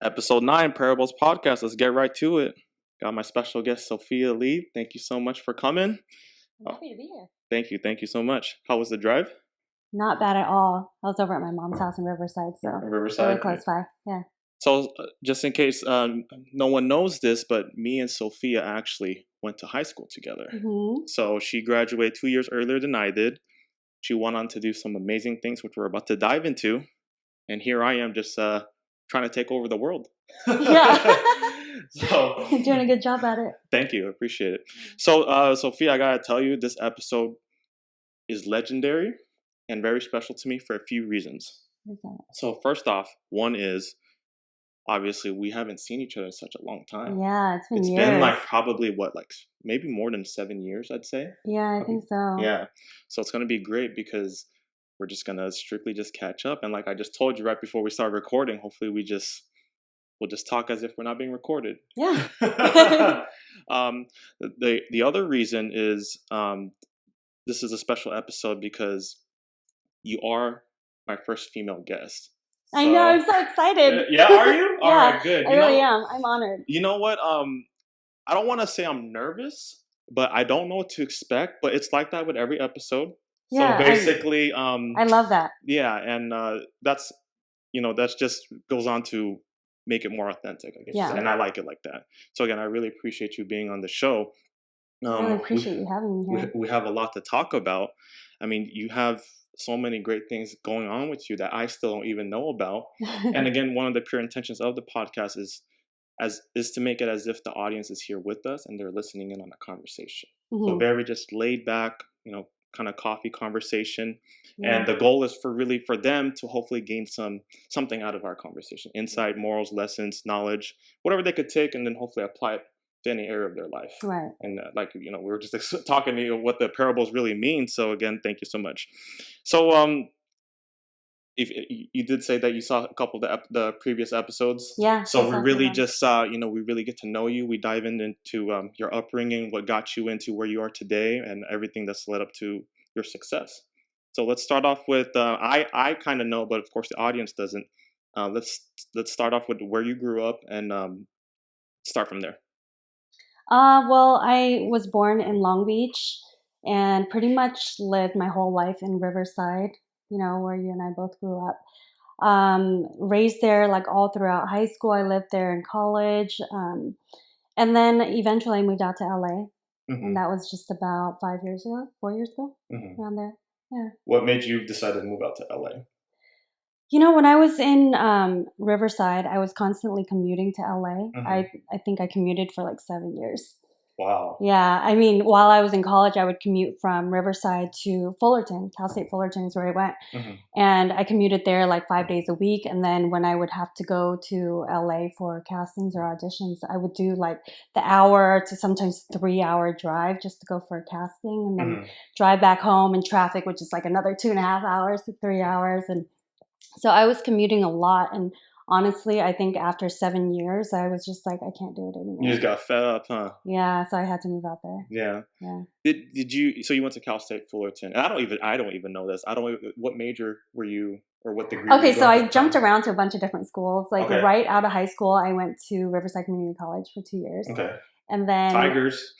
Episode 9, Parables Podcast. Let's get right to it. Got my special guest, Sophia Lee. Thank you so much for coming. I'm happy to be here. Thank you. Thank you so much. How was the drive? Not bad at all. I was over at my mom's house in Riverside, so really close by. Yeah. So, just in case no one knows this, but me and Sophia actually went to high school together. Mm-hmm. So she graduated 2 years earlier than I did. She went on to do some amazing things, which we're about to dive into. And here I am just trying to take over the world. Yeah. So You're doing a good job at it. Thank you. I appreciate it. So, Sophia, I got to tell you, this episode is legendary and very special to me for a few reasons. What is that? So, first off, one is, obviously, we haven't seen each other in such a long time. Yeah, it's been It's years. been like probably maybe more than 7 years, I'd say. Yeah, I think so. Yeah. So it's going to be great because we're just going to strictly just catch up. And like I just told you right before we start recording, hopefully we'll just talk as if we're not being recorded. Yeah. The other reason is this is a special episode because you are my first female guest. I know, I'm so excited. Yeah, are you? Yeah, all right, good. I really am. I'm honored. You know what? I don't want to say I'm nervous, but I don't know what to expect. But it's like that with every episode. Yeah, so basically, I love that. Yeah, and that's just goes on to make it more authentic, I guess. Yeah. And I like it like that. So again, I really appreciate you being on the show. I really appreciate you having me here. We have a lot to talk about. I mean, you have so many great things going on with you that I still don't even know about. And again, one of the pure intentions of the podcast is to make it as if the audience is here with us and they're listening in on a conversation. Mm-hmm. So very just laid back, kind of coffee conversation. Yeah. And the goal is for them to hopefully gain something out of our conversation, insight, morals, lessons, knowledge, whatever they could take, and then hopefully apply it to any area of their life. Right. And we were just talking to you what the parables really mean. So again, thank you so much. So if you did say that you saw a couple of the previous episodes. Yeah. So we really just we really get to know you. We dive into your upbringing, what got you into where you are today, and everything that's led up to your success. So let's start off with I kind of know, but of course the audience doesn't. Let's start off with where you grew up and start from there. Well, I was born in Long Beach and pretty much lived my whole life in Riverside, where you and I both grew up. Raised there like all throughout high school. I lived there in college. And then eventually I moved out to LA. Mm-hmm. And that was just about 4 years ago, mm-hmm. around there. Yeah. What made you decide to move out to LA? When I was in Riverside, I was constantly commuting to LA. Mm-hmm. I think I commuted for like 7 years. Wow. Yeah. I mean, while I was in college, I would commute from Riverside to Fullerton. Cal State Fullerton is where I went. Mm-hmm. And I commuted there like 5 days a week. And then when I would have to go to LA for castings or auditions, I would do like the hour to sometimes 3 hour drive just to go for a casting and then mm-hmm. drive back home in traffic, which is like another 2.5 hours to 3 hours. And so I was commuting a lot. And honestly, I think after 7 years, I was just like, I can't do it anymore. You just got fed up, huh? Yeah, so I had to move out there. Yeah. Yeah. Did you? So you went to Cal State Fullerton, and I don't even know this. What major were you, or what degree? Okay, so I jumped around to a bunch of different schools. Like okay. Right out of high school, I went to Riverside Community College for 2 years. Okay. And then Tigers.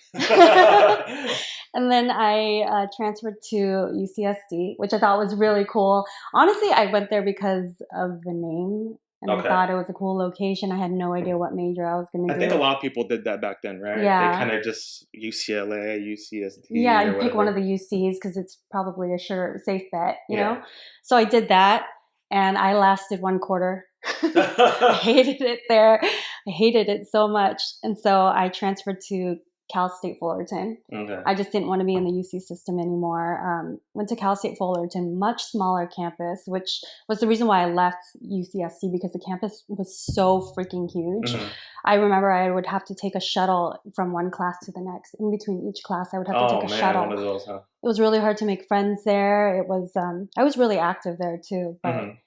And then I transferred to UCSD, which I thought was really cool. Honestly, I went there because of the name. And okay. I thought it was a cool location. I had no idea what major I was going to do. I think a lot of people did that back then, right? Yeah. They kind of just UCLA, UCSD. Yeah, you pick one of the UCs because it's probably a safe bet, you know? So I did that, and I lasted 1 quarter. I hated it there. I hated it so much. And so I transferred to Cal State Fullerton. Okay. I just didn't want to be in the UC system anymore. Went to Cal State Fullerton, much smaller campus, which was the reason why I left UCSD because the campus was so freaking huge. Mm-hmm. I remember I would have to take a shuttle from one class to the next. In between each class, I would have to take a shuttle. One of those, huh? It was really hard to make friends there. It was I was really active there too, but mm-hmm.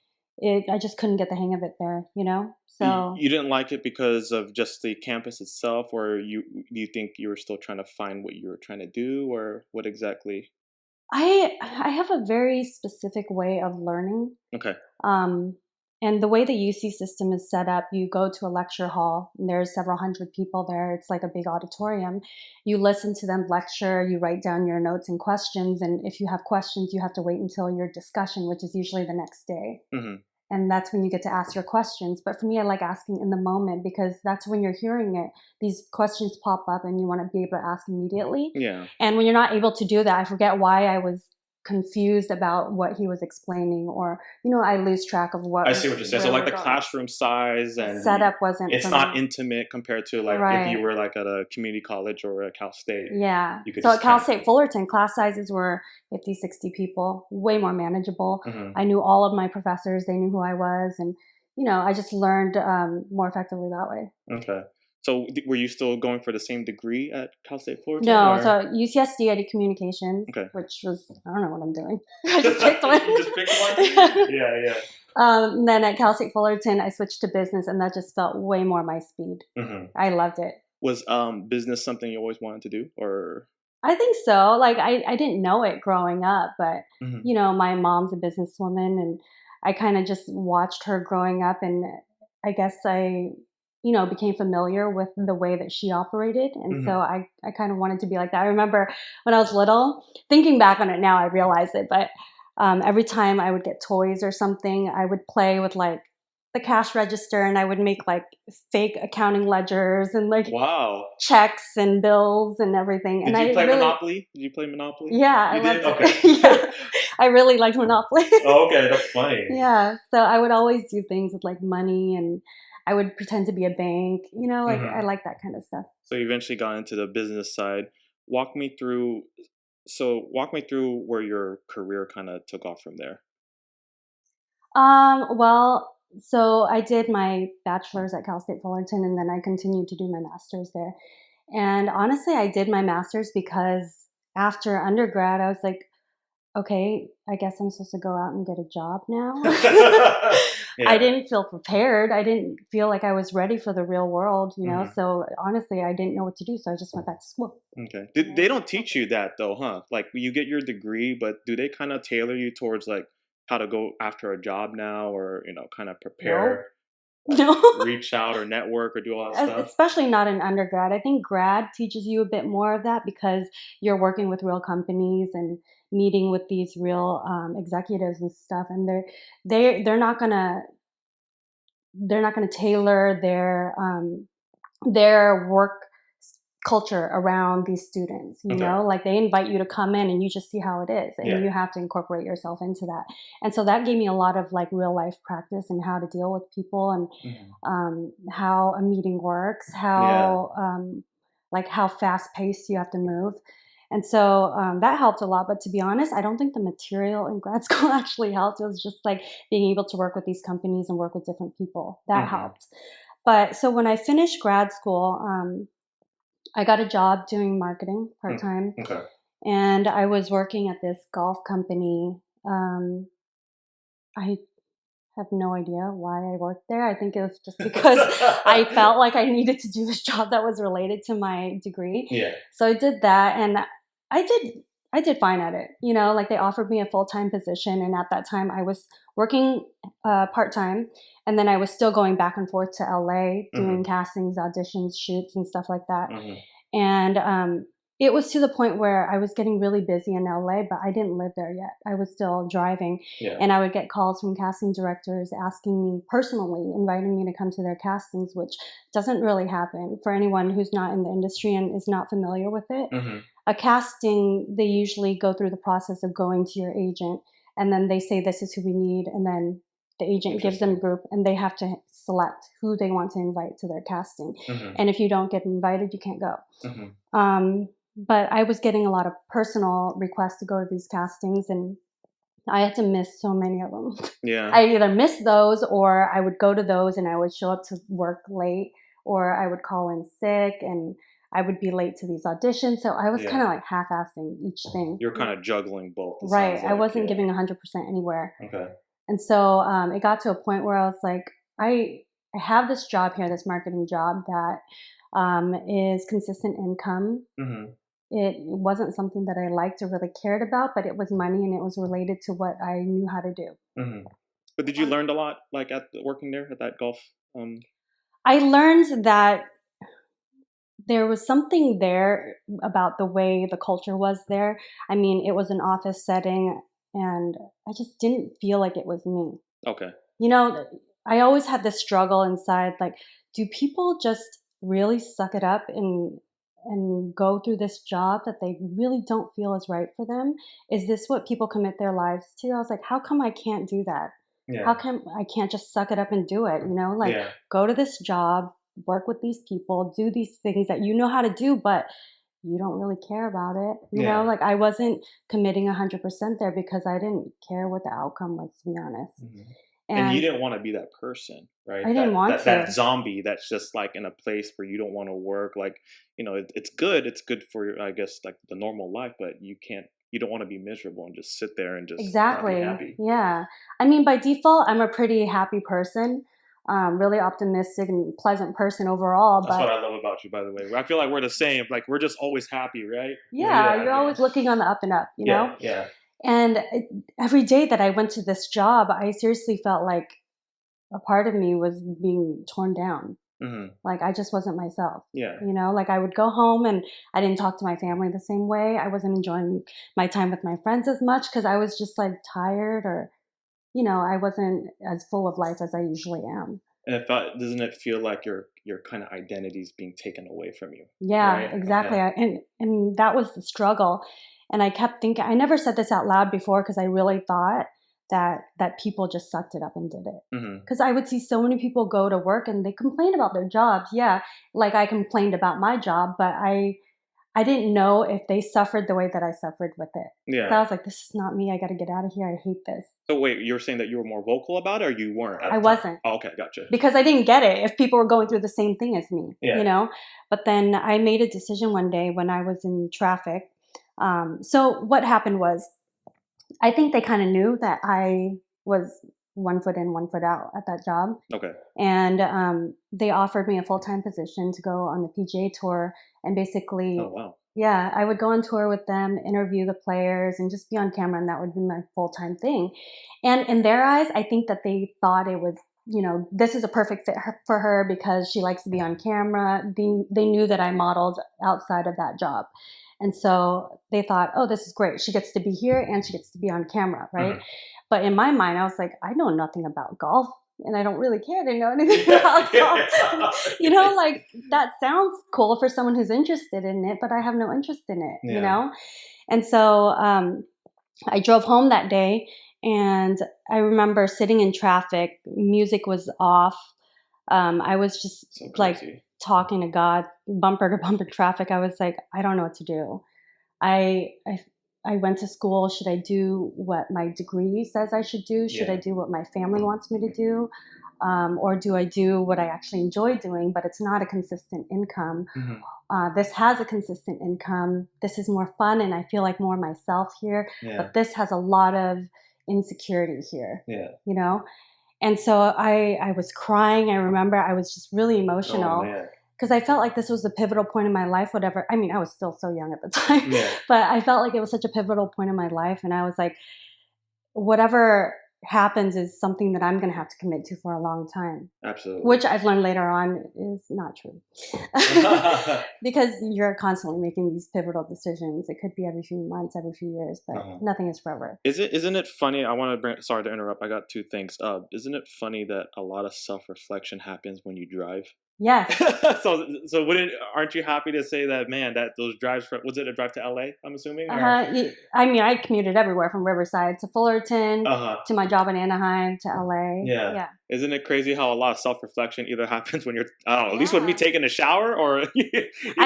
I just couldn't get the hang of it there, So you didn't like it because of just the campus itself, or do you think you were still trying to find what you were trying to do, or what exactly? I have a very specific way of learning. Okay. And the way the UC system is set up, you go to a lecture hall, and there's several hundred people there. It's like a big auditorium. You listen to them lecture, you write down your notes and questions, and if you have questions, you have to wait until your discussion, which is usually the next day. Mm-hmm. And that's when you get to ask your questions. But for me, I like asking in the moment because that's when you're hearing it. These questions pop up and you want to be able to ask immediately. Yeah. And when you're not able to do that, I forget why I was confused about what he was explaining, or I lose track of what I see what you're saying. So like the classroom size and setup wasn't, it's not intimate compared to like if you were like at a community college or a Cal State. Yeah. So at Cal State Fullerton, class sizes were 50, 60 people, way more manageable. Mm-hmm. I knew all of my professors, they knew who I was, and I just learned more effectively that way. Okay. So were you still going for the same degree at Cal State Fullerton? No, so UCSD I did communications, which was, I don't know what I'm doing. I just picked one. You just picked one? Yeah. And then at Cal State Fullerton, I switched to business, and that just felt way more my speed. Mm-hmm. I loved it. Was business something you always wanted to do, or? I think so. Like I didn't know it growing up, but mm-hmm. My mom's a businesswoman, and I kind of just watched her growing up, and I guess I became familiar with the way that she operated. And mm-hmm. so I kind of wanted to be like that. I remember when I was little, thinking back on it now, I realize it, but every time I would get toys or something, I would play with like the cash register, and I would make like fake accounting ledgers and like checks and bills and everything. Did you play Monopoly? Did you play Monopoly? Yeah, I did. Okay. Yeah, I really liked Monopoly. Oh, okay, that's funny. Yeah, so I would always do things with like money, and I would pretend to be a bank. Like mm-hmm. I like that kind of stuff. So you eventually got into the business side. Walk me through where your career kind of took off from there. Well, so I did my bachelor's at Cal State Fullerton, and then I continued to do my master's there. And honestly, I did my master's because after undergrad, I was like, okay, I guess I'm supposed to go out and get a job now. Yeah. I didn't feel prepared. I didn't feel like I was ready for the real world, mm-hmm. So honestly, I didn't know what to do. So I just went back to school. Okay. They don't teach you that though, huh? Like you get your degree, but do they kind of tailor you towards like how to go after a job now, or, kind of prepare, reach out or network or do all that stuff? Especially not in undergrad. I think grad teaches you a bit more of that because you're working with real companies and meeting with these real executives and stuff, and they're not gonna tailor their work culture around these students. Like they invite you to come in and you just see how it is, and you have to incorporate yourself into that. And so that gave me a lot of like real life practice and how to deal with people, and mm-hmm. How a meeting works, how how fast paced you have to move. And so that helped a lot. But to be honest, I don't think the material in grad school actually helped. It was just like being able to work with these companies and work with different people. That mm-hmm. helped. But so when I finished grad school, I got a job doing marketing part-time. Okay. And I was working at this golf company. I have no idea why I worked there. I think it was just because I felt like I needed to do this job that was related to my degree. Yeah. So I did that, and I did fine at it. Like they offered me a full-time position, and at that time I was working part-time, and then I was still going back and forth to LA doing mm-hmm. castings, auditions, shoots, and stuff like that. Mm-hmm. And it was to the point where I was getting really busy in LA, but I didn't live there yet. I was still driving, and I would get calls from casting directors asking me personally, inviting me to come to their castings, which doesn't really happen for anyone who's not in the industry and is not familiar with it. Mm-hmm. A casting, they usually go through the process of going to your agent, and then they say, this is who we need, and then the agent gives them a group, and they have to select who they want to invite to their casting. Mm-hmm. And if you don't get invited, you can't go. Mm-hmm. But I was getting a lot of personal requests to go to these castings, and I had to miss so many of them. Yeah. I either missed those, or I would go to those and I would show up to work late, or I would call in sick, and I would be late to these auditions. So I was kind of like half-assing each thing. You're kind of juggling both. Right. I wasn't giving 100% anywhere. Okay. And so it got to a point where I was like, I have this job here, this marketing job that is consistent income. Mm-hmm. It wasn't something that I liked or really cared about, but it was money, and it was related to what I knew how to do. Mm-hmm. But did you learn a lot, like, working there at that golf? I learned that there was something there about the way the culture was there. I mean, it was an office setting, and I just didn't feel like it was me. Okay. You know, I always had this struggle inside, like, do people just really suck it up and go through this job that they really don't feel is right for them? Is this what people commit their lives to? I was like, how come I can't do that? How Yeah. come I can't just suck it up and do it? Like, Yeah. go to this job, work with these people, do these things that you know how to do, but you don't really care about it. Yeah. Like, I wasn't committing 100% there because I didn't care what the outcome was, to be honest. Mhm. And you And didn't wanna be that person, right? I didn't That want that that to. zombie that's just, like, in a place where you don't wanna work, like, it's good for your, I guess, like, the normal life, but you don't wanna be miserable and just sit there and just not be Exactly. happy. Yeah. I mean, by default, I'm a pretty happy person, really optimistic and pleasant person overall. That's what But I love about you, by the way. I feel like we're the same, like, we're just always happy, right? yeah, Yeah, you're yeah. always looking on the up and up, Yeah, yeah. And every day that I went to this job, I seriously felt like a part of me was being torn down. Mhm. Like, I just wasn't myself. Yeah. Like, I would go home and I didn't talk to my family the same way. I wasn't enjoying my time with my friends as much because I was just like tired, or, I wasn't as full of life as I usually am. And doesn't it feel like your kinda identity is being taken away from you, Yeah, right? exactly. Okay. And that was the struggle. And I kept thinking, I never said this out loud before because I really thought that people just sucked it up and did it. Mhm. Because I would see so many people go to work and they complain about their jobs. Yeah, like I complained about my job, but I didn't know if they suffered the way that I suffered with it. So I Yeah. was like, this is not me. I got to get out of here. I hate this. So wait, you were saying that you were more vocal about it or you weren't I at the time? wasn't. Oh, okay, gotcha. Because I didn't get it if people were going through the same thing as me, Yeah. But then I made a decision one day when I was in traffic. So what happened was, I think they kind of knew that I was 1 foot in, 1 foot out at that job. Okay. And they offered me a full time position to go on the PGA tour. And Oh, basically, wow. yeah, I would go on tour with them, interview the players, and just be on camera. And that would be my full time thing. And in their eyes, I think that they thought it was, this is a perfect fit for her because she likes to be on camera. They knew that I modeled outside of that job. And so they thought, oh, this is great. She gets to be here and she gets to be on camera, right? Mhm. But in my mind, I was like, I know nothing about golf and I don't really care to know anything Yeah, about golf. yeah. Like, that sounds cool for someone who's interested in it, but I have no interest in it, Yeah. And so I drove home that day and I remember sitting in traffic, music was off. I was just So like crazy. talking to God, bumper to bumper traffic. I was like, I don't know what to do. I I I went to school. Should I do what my degree says I should do? Should I Yeah. do what my family wants me to do? Or do I do what I actually enjoy doing, but it's not a consistent income? Mhm. This has a consistent income. This is more fun, and I feel like more myself here. Yeah. But this has a lot of insecurity here, Yeah. you know? And so I was crying. I remember I was just really Oh, emotional man. because I felt like this was a pivotal point in my life, whatever. I mean, I was still so young at the time, Yeah. but I felt like it was such a pivotal point in my life. And I was like, whatever happens is something that I'm going to have to commit to for a long time, Absolutely. which I've learned later on is not true. Because you're constantly making these pivotal decisions. It could be every few months, every few years, but Uh-huh. nothing is forever. Isn't it funny? I want to bring. Sorry to interrupt. I got two things. Isn't it funny that a lot of self reflection happens when you drive? Yes. So wouldn't aren't you happy to say that, man, that those drives from, was it a drive to LA, I'm assuming, or I mean, I commuted everywhere from Riverside to Fullerton uh-huh. to my job in Anaheim to LA. Yeah. Yeah. Isn't it crazy how a lot of self-reflection either happens when you're, I don't know, at least with me Yeah. taking a shower or I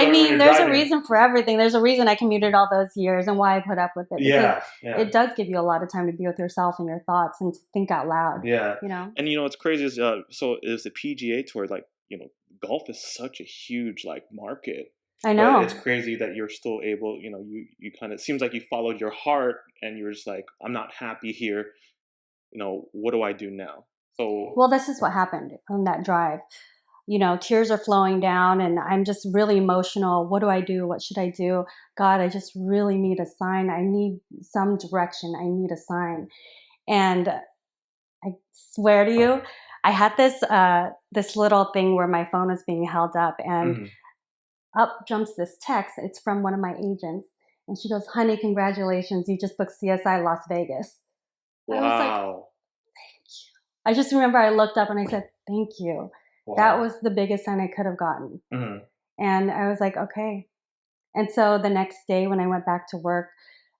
when mean, you're there's a driving. reason for everything. There's a reason I commuted all those years and why I put up with it because Yeah, yeah. it does give you a lot of time to be with yourself and your thoughts and to think out loud, Yeah. you know? And what's crazy is so is the PGA tour, like, golf is such a huge like market. I But it's know. crazy that you're still able, you kind of seems like you followed your heart and you're just like, I'm not happy here. What do I do now? So Well, this is what happened on that drive. Tears are flowing down and I'm just really emotional. What do I do? What should I do? God, I just really need a sign. I need some direction. I need a sign. And I swear to you, I had this little thing where my phone was being held up, and up jumps this text. It's from one of my agents, and she goes, "Honey, congratulations! You just booked CSI Las Vegas." I was like, Wow. I just remember I looked up and I said, "Thank you." Wow. That was the biggest sign I could have gotten. And I was like, okay. And so the next day when I went back to work,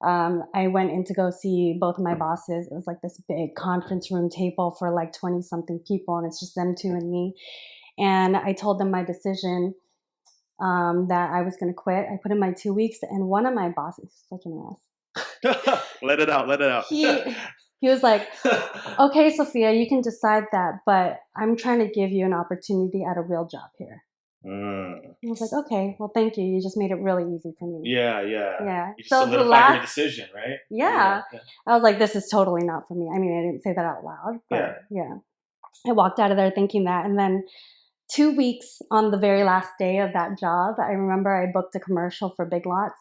I went in to go see both of my bosses. It was like this big conference room table for like 20 something people, and it's just them two and me. And I told them my decision, that I was going to quit. I put in my 2 weeks, and one of my bosses, such an ass. Let it out. Let it out. He was like, "Okay, Sophia, you can decide that, but I'm trying to give you an opportunity at a real job here." I was like, "Okay, well, thank you. You just made it really easy for me." Yeah. Yeah. You So the solidified your decision, right? yeah, I was like, "This is totally not for me." I mean, I didn't say that out loud, but yeah. I walked out of there thinking that, and then 2 weeks on the very last day of that job, I remember I booked a commercial for Big Lots.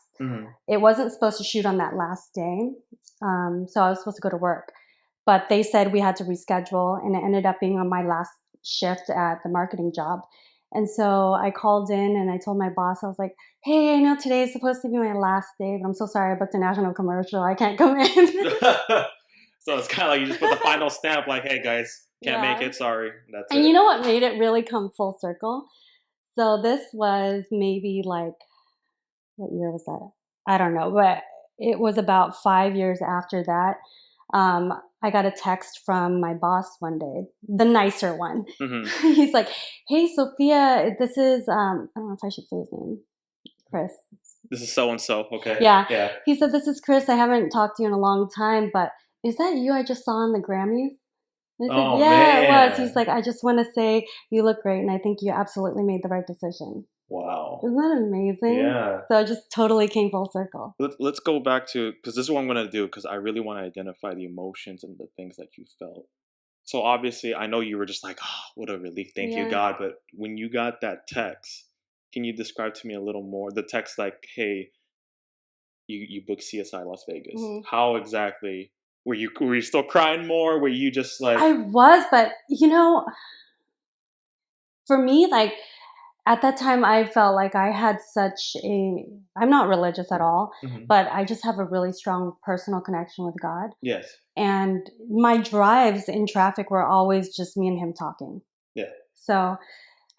It wasn't supposed to shoot on that last day, so I was supposed to go to work. But they said we had to reschedule, and it ended up being on my last shift at the marketing job. And so I called in and I told my boss, I was like, "Hey, I know today is supposed to be my last day, but I'm so sorry I booked a national commercial. I can't come in." So it's kind of like you just put the final stamp, like, "Hey guys, can't make it. Sorry." That's And it. you know what made it really come full circle? So this was maybe like, what year was that? I don't know, but it was about 5 years after that. I got a text from my boss one day, the nicer one. He's like, "Hey, Sophia, this is, I don't know if I should say his name, Chris." This is so and so. Okay. Yeah. He said, "This is Chris. I haven't talked to you in a long time, but is that you I just saw on the Grammys?" And I said, Oh "Yeah, it was." He's man. like, "I just want to say you look great, and I think you absolutely made the right decision." Wow. Isn't that amazing? Yeah. So it just totally came full circle. Let's go back to, because this is what I'm gonna do, because I really want to identify the emotions and the things that you felt. So obviously, I know you were just like, "Oh, what a relief! Thank you, Yeah. God." But when you got that text, can you describe to me a little more? The text like, "Hey, you booked CSI Las Vegas." How exactly were you? Were you still crying more? Were you just like, I was, but for me, like at that time, I felt like I had I'm not religious at all, but I just have a really strong personal connection with God. yes, And my drives in traffic were always just me and him talking. yeah, So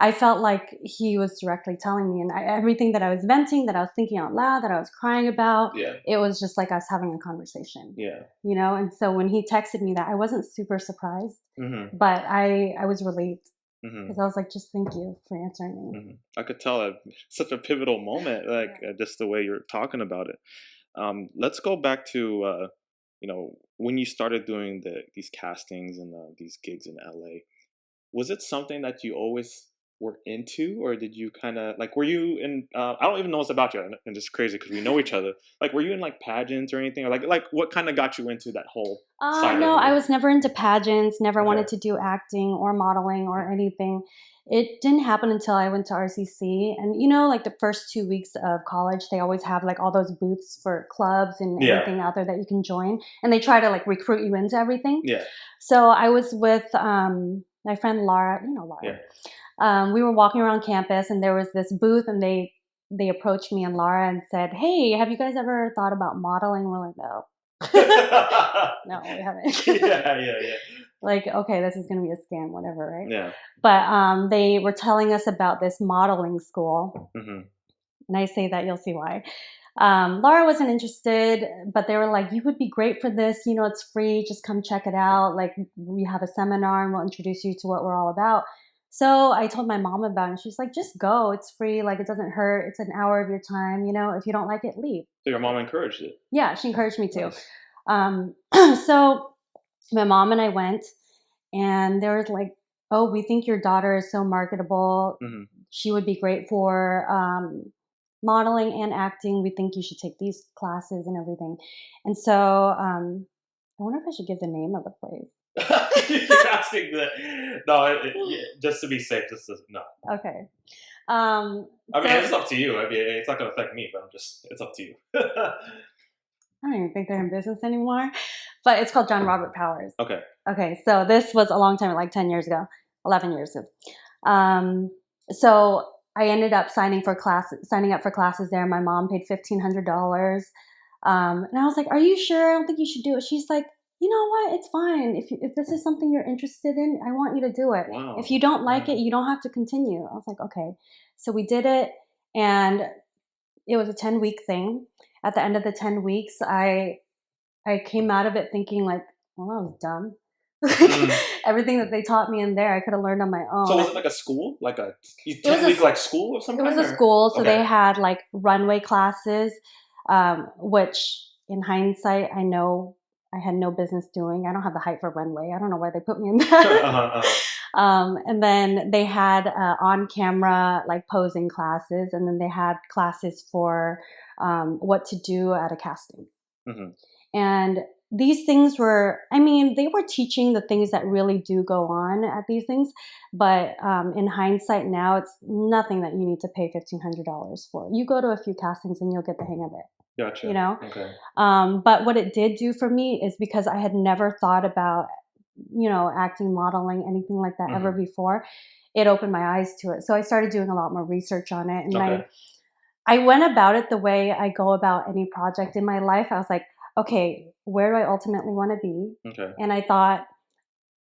I felt like he was directly telling me, and everything that I was venting, that I was thinking out loud, that I was crying about, yeah, it was just like us having a conversation, yeah. And so when he texted me that, I wasn't super surprised, but I was relieved because I was like, just thank you for answering me. I could tell that such a pivotal moment, like just the way you're talking about it. Let's go back to when you started doing these castings and these gigs in LA. Was it something that you always were into, or did you kind of like, were you in? I don't even know what's about you, and it's crazy because we know each other. Like, were you in like pageants or anything, or like what kind of got you into that whole side No, of I you? was never into pageants, never Okay. wanted to do acting or modeling or anything. It didn't happen until I went to RCC. And like the first 2 weeks of college, they always have like all those booths for clubs and Yeah. everything out there that you can join. And they try to like recruit you into everything. Yeah. So I was with my friend Laura, Laura. Yeah. We were walking around campus and there was this booth, and they approached me and Laura and said, "Hey, have you guys ever thought about modeling?" We're like, "No." No, we haven't. Yeah. Like, okay, this is going to be a scam, whatever, right? Yeah. But they were telling us about this modeling school. Mm-hmm. And I say that, you'll see why. Laura wasn't interested, but they were like, "You would be great for this. It's free. Just come check it out. Like, we have a seminar and we'll introduce you to what we're all about." So I told my mom about it, and she's like, "Just go. It's free. Like, it doesn't hurt. It's an hour of your time. If you don't like it, leave." So your mom encouraged it. Yeah, she encouraged me to. Nice. So my mom and I went, and they were like, "Oh, we think your daughter is so marketable. Mm-hmm. She would be great for modeling and acting. We think you should take these classes and everything." And so I wonder if I should give the name of the place. You keep asking no, just to be safe. No. Okay. I mean, it's up to you. I mean, it's not going to affect me, but it's up to you. I don't even think they're in business anymore, but it's called John Robert Powers. Okay. Okay, so this was a long time, like 10 years ago, 11 years ago. So I ended up signing up for classes there. My mom paid $1,500. And I was like, "Are you sure? I don't think you should do it." She's like, "You know what? It's fine. If this is something you're interested in, I want you to do it. Wow. If you don't like it, you don't have to continue." I was like, "Okay." So we did it, and it was a 10-week thing. At the end of the 10 weeks, I came out of it thinking like, "Well, that was dumb." Everything that they taught me in there, I could have learned on my own. So was it like a school, like a It was 10-week like school or It something? was a school, so they had like runway classes, which in hindsight, I know I had no business doing. I don't have the height for runway. I don't know why they put me in that. And then they had on-camera like posing classes, and then they had classes for what to do at a casting. And these things were, I mean, they were teaching the things that really do go on at these things. But in hindsight now, it's nothing that you need to pay $1,500 for. You go to a few castings and you'll get the hang of it. Gotcha. You know? Okay. But what it did do for me is because I had never thought about, acting, modeling, anything like that ever before, it opened my eyes to it. So I started doing a lot more research on it. And I went about it the way I go about any project in my life. I was like, okay, where do I ultimately want to be? Okay. And I thought,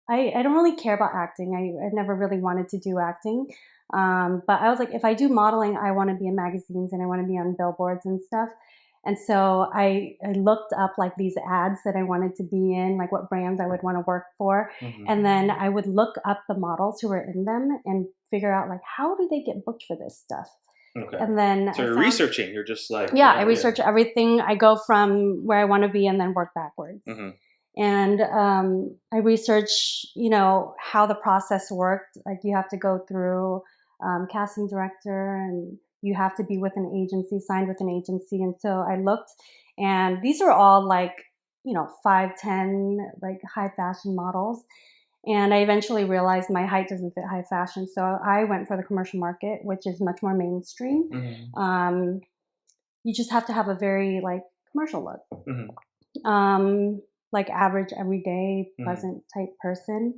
I don't really care about acting. I never really wanted to do acting. But I was like, if I do modeling, I want to be in magazines and I want to be on billboards and stuff. And so I looked up like these ads that I wanted to be in, like what brands I would want to work for. And then I would look up the models who were in them and figure out like, how do they get booked for this stuff? Okay. And then so you're researching. You're just like I research everything. I go from where I want to be and then work backwards. And I research, how the process worked. Like you have to go through casting director, and you have to be with an agency, signed with an agency. And so I looked, and these are all like 5'10", like high fashion models. And I eventually realized my height doesn't fit high fashion. So I went for the commercial market, which is much more mainstream. You just have to have a very like commercial look. Like average, everyday, pleasant type person.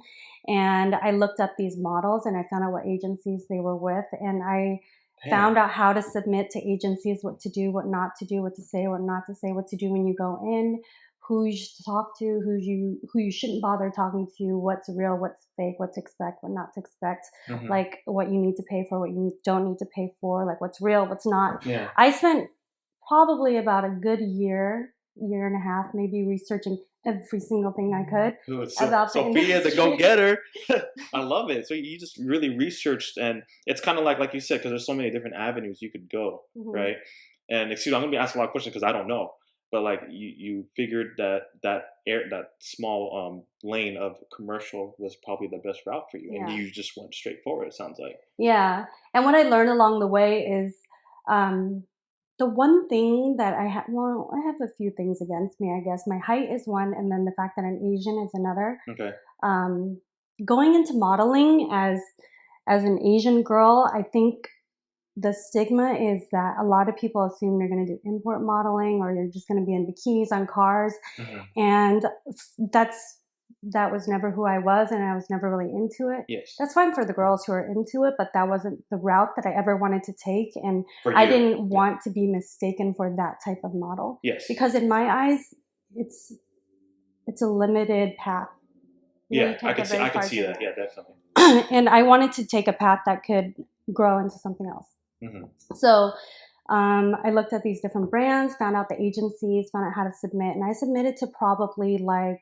And I looked up these models and I found out what agencies they were with. And I found out how to submit to agencies, what to do, what not to do, what to say, what not to say, what to do when you go in, who you should talk to, who you shouldn't bother talking to, what's real, what's fake, what to expect, what not to expect, like what you need to pay for, what you don't need to pay for, like what's real, what's not. I spent probably about a good year and a half maybe researching every single thing I could about Sophia, the go-getter. I love it. So you just really researched, and it's kind of like you said, because there's so many different avenues you could go, right? And excuse me, I'm gonna be asking a lot of questions because I don't know, but like you figured that small lane of commercial was probably the best route for you, and you just went straight forward. It sounds like. Yeah, and what I learned along the way is. The one thing that I have a few things against me, I guess. My height is one, and then the fact that I'm Asian is another. Okay. Going into modeling as an Asian girl, I think the stigma is that a lot of people assume you're going to do import modeling or you're just going to be in bikinis on cars, and that was never who I was, and I was never really into it. Yes. That's fine for the girls who are into it, but that wasn't the route that I ever wanted to take, and I didn't want to be mistaken for that type of model. Yes. Because in my eyes, it's a limited path. I could see that. Yeah, definitely. And I wanted to take a path that could grow into something else. So I looked at these different brands, found out the agencies, found out how to submit, and I submitted to probably like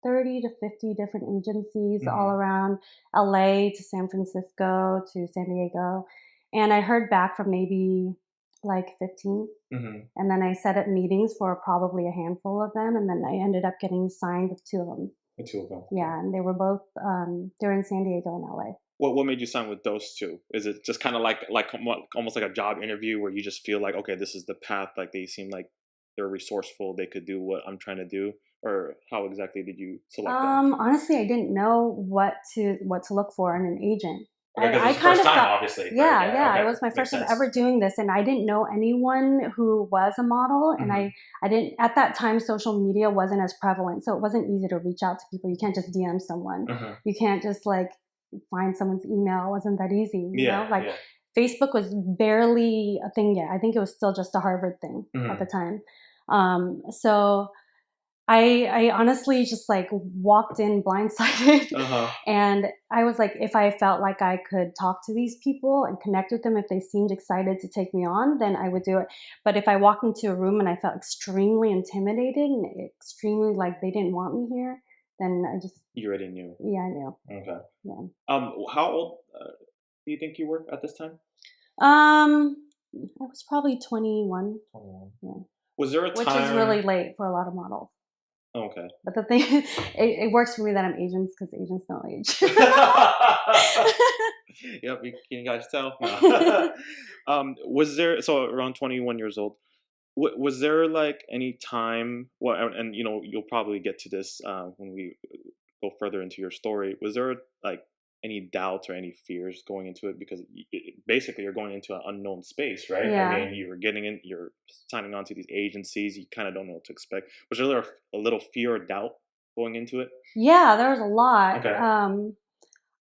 30 to 50 different agencies all around LA to San Francisco to San Diego. And I heard back from maybe like 15. And then I set up meetings for probably a handful of them. And then I ended up getting signed with 2 of them. Yeah, and they were both, they're in San Diego and LA. What made you sign with those 2? Is it just kind of like almost like a job interview where you just feel like, okay, this is the path, like they seem like they're resourceful, they could do what I'm trying to do? Or how exactly did you select them? Honestly, I didn't know what to look for in an agent Okay, because I it's the kind first of time, felt, obviously, right? yeah, Yeah, yeah. It okay. was my Makes first time sense. ever doing this, and I didn't know anyone who was a model, and Mhm. I didn't at that time. Social media wasn't as prevalent, so it wasn't easy to reach out to people. You can't just DM someone. Mhm. You can't just like find someone's email. It wasn't that easy, you know. Yeah, Like yeah. Facebook was barely a thing yet. I think it was still just a Harvard thing at the Mhm. time. So I honestly just like walked in blindsided Uh-huh. and I was like, if I felt like I could talk to these people and connect with them, if they seemed excited to take me on, then I would do it. But if I walked into a room and I felt extremely intimidated and extremely like they didn't want me here, then I just, You already knew. yeah, I knew. Okay. Yeah. How old do you think you were at this time? I was probably 21. 21. Yeah. Was there a Which is really time? late for a lot of models. Okay. But the thing, it works for me that I'm Asian because Asians don't age. Yep, you guys tell. No. Was there so around 21 years old? Was there like any time? Well, and you know you'll probably get to this when we go further into your story. Was there like any doubts or any fears going into it? Because basically you're going into an unknown space, right? I Yeah. mean, you're signing on to these agencies. You kind of don't know what to expect. Was there a little fear or doubt going into it? Yeah, there was a lot. Okay.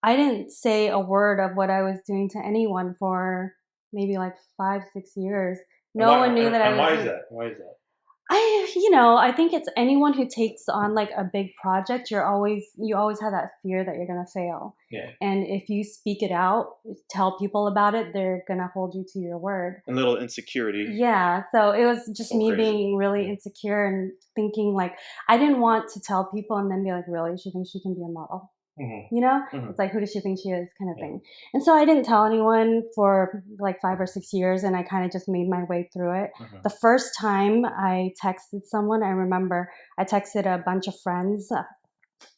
I didn't say a word of what I was doing to anyone for maybe like 5, 6 years. And No why? one knew that I And why was is that? Why is that? I think it's anyone who takes on like a big project, you always have that fear that you're going to fail. Yeah. And if you speak it out, tell people about it, they're going to hold you to your word. A little insecurity. Yeah, so it was just So me crazy. being really Yeah. insecure and thinking like I didn't want to tell people and then be like, really, she thinks she can be a model. Hmm. You know, Hmm. it's like, who does she think she is, kind of Yeah. thing. And so I didn't tell anyone for like 5 or 6 years, and I kind of just made my way through it. Hmm. The first time I texted someone, I remember I texted a bunch of friends,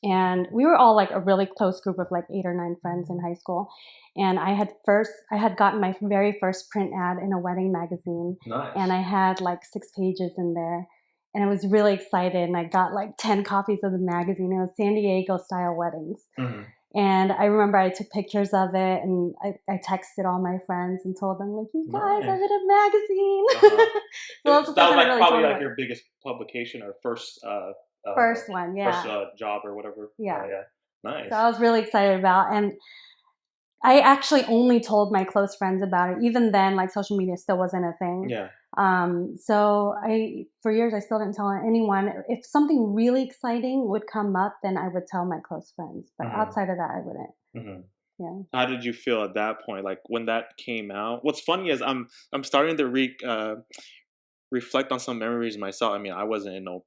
and we were all like a really close group of like 8 or 9 friends in high school. And I had gotten my very first print ad in a wedding magazine, and Nice. I had like 6 pages in there. And I was really excited, and I got like 10 copies of the magazine. It was San Diego style weddings. Hmm. And I remember I took pictures of it and I texted all my friends and told them, like, you guys, I'm Nice. in a magazine. Uh-huh. So that's the That first was time I like really probably told like anyone. your biggest publication or First one, first yeah. job or whatever. Yeah. Yeah. So Nice. I was really excited about, and I actually only told my close friends about it. Even then, like social media still wasn't a thing. Yeah. So for years, I still didn't tell anyone. If something really exciting would come up, then I would tell my close friends. But Hmm. outside of that, I wouldn't. Hmm. Yeah. How did you feel at that point? Like when that came out? What's funny is I'm starting to reflect on some memories myself. I mean, I wasn't in no,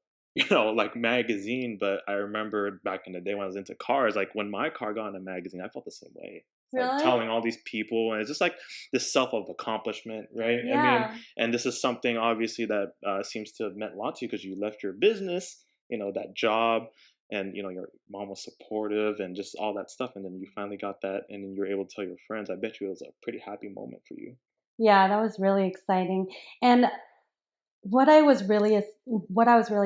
like magazine, but I remember back in the day when I was into cars, like when my car got in a magazine, I felt the same way. It's like Really? telling all these people, and it's just like this self of accomplishment, right? I mean, Yeah. and this is something obviously that seems to have meant a lot to you because you left your business, that job, and your mom was supportive and just all that stuff, and then you finally got that, and then you're able to tell your friends. I bet you it was a pretty happy moment for you. Yeah, that was really exciting. And what I was really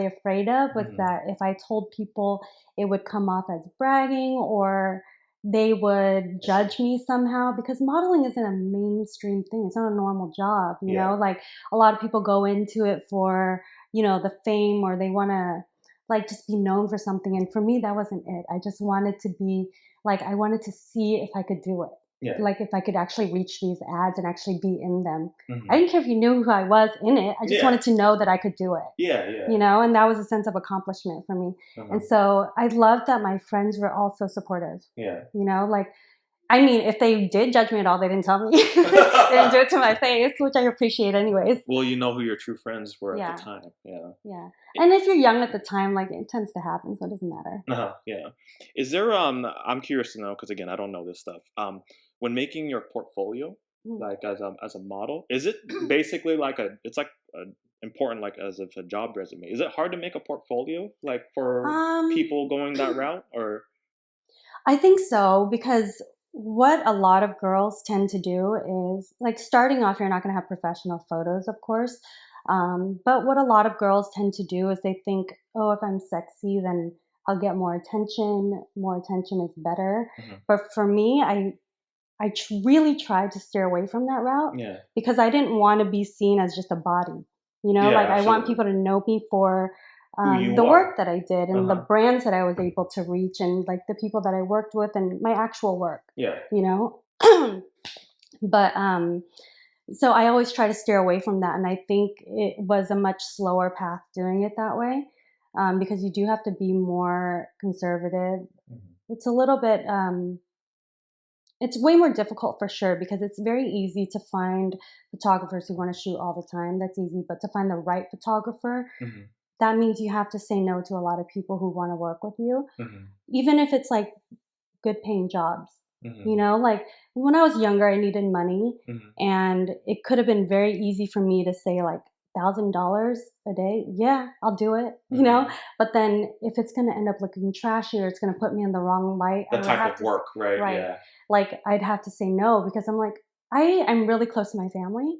afraid of was Hmm. that if I told people, it would come off as bragging or they would I see. judge me somehow because modeling isn't a mainstream thing. It's not a normal job, Yeah. Like a lot of people go into it for, the fame or they want to like just be known for something. And for me, that wasn't it. I just wanted to be like, I wanted to see if I could do it. Yeah. Like if I could actually reach these ads and actually be in them. I Hmm. didn't care if you knew who I was in it. I just Yeah. wanted to know that I could do it, Yeah. Yeah. and that was a sense of accomplishment for me. And Uh-huh. so I loved that my friends were also supportive, Yeah. like, I mean, if they did judge me at all, they didn't tell me. They didn't do it to my face, which I appreciate anyways. Well, you know who your true friends were at the Yeah, time. Yeah. yeah. And if you're young at the time, like it tends to happen, so it doesn't matter. Uh-huh. Yeah. Is there I'm curious to know because again, I don't know this stuff. When making your portfolio, Mm. like as a model, is it basically like it's like important like as if a job resume? Is it hard to make a portfolio like for Um, people going that route or I think so because what a lot of girls tend to do is like starting off, you're not going to have professional photos, of course. But what a lot of girls tend to do is they think, oh, if I'm sexy, then I'll get more attention. More attention is better. Mhm. But for me, I really tried to steer away from that route because I didn't want to be seen as just a body. Like I want people to know me for the work that I did and the brands that I was able to reach and like the people that I worked with and my actual work. But so I always try to steer away from that, and I think it was a much slower path doing it that way because you do have to be more conservative. It's a little bit. It's way more difficult for sure because it's very easy to find photographers who want to shoot all the time. That's easy, but to find the right photographer, that means you have to say no to a lot of people who want to work with you, even if it's like good paying jobs. Like when I was younger, I needed money, and it could have been very easy for me to say like $1,000 a day. Yeah, I'll do it. But then if it's going to end up looking trashy or it's going to put me in the wrong light, the type of work, right? Yeah. Like I'd have to say no because I'm like I'm really close to my family.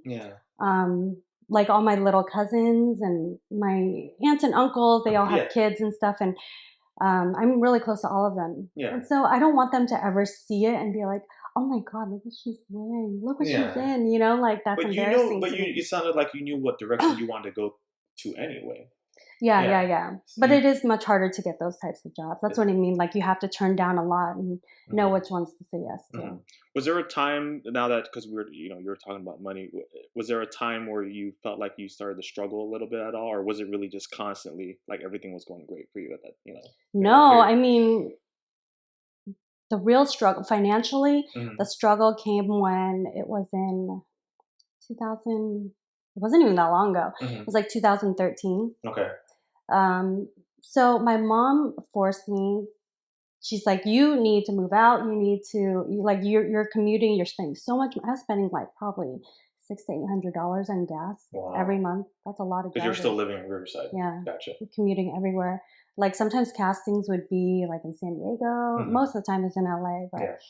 Like all my little cousins and my aunts and uncles, they all have kids and stuff, and I'm really close to all of them. And so I don't want them to ever see it and be like, oh my God, look what she's wearing. Look what she's in. Like that's embarrassing. But you sounded like you knew what direction you wanted to go to anyway. Yeah. But it is much harder to get those types of jobs. That's what I mean. Like you have to turn down a lot and know which ones to say yes to. Was there a time now that, because you were talking about money, was there a time where you felt like you started to struggle a little bit at all, or was it really just constantly like everything was going great for you at that, No, I mean, the real struggle financially, the struggle came when it was in 2000. It wasn't even that long ago. It was like 2013. Okay. So my mom forced me. She's like, you need to move out. You need to you're commuting. You're spending so much. I was spending like probably $600 to $800 on gas every month. That's a lot of gas. Because you're still living in Riverside. Yeah. Gotcha. Commuting everywhere. Like sometimes castings would be like in San Diego. Most of the time it's in LA. But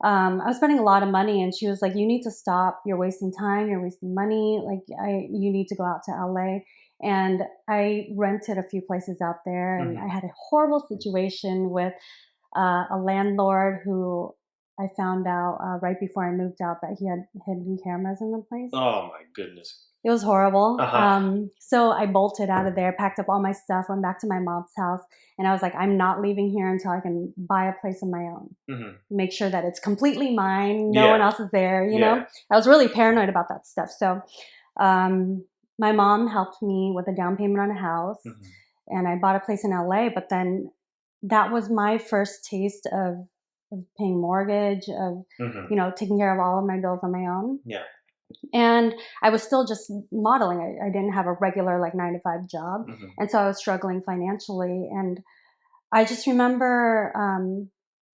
I was spending a lot of money, and she was like, you need to stop. You're wasting time. You're wasting money. Like you need to go out to LA. And I rented a few places out there, and I had a horrible situation with a landlord who I found out right before I moved out that he had hidden cameras in the place. Oh my goodness. It was horrible. So I bolted out of there, packed up all my stuff, went back to my mom's house, and I was like, I'm not leaving here until I can buy a place of my own. Make sure that it's completely mine. No one else is there, you know? I was really paranoid about that stuff. So my mom helped me with a down payment on a house, and I bought a place in LA, but then that was my first taste of paying mortgage, of, taking care of all of my bills on my own. And I was still just modeling. I didn't have a regular 9-to-5 job. And so I was struggling financially. And I just remember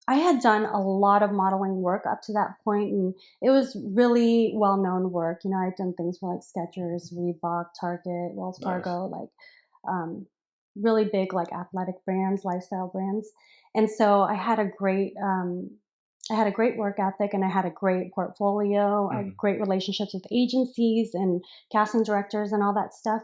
I had done a lot of modeling work up to that point, and it was really well-known work. I'd done things for Skechers, Reebok, Target, Wells Fargo, really big athletic brands, lifestyle brands. And so I had a great work ethic, and I had a great portfolio. I had great relationships with agencies and casting directors and all that stuff.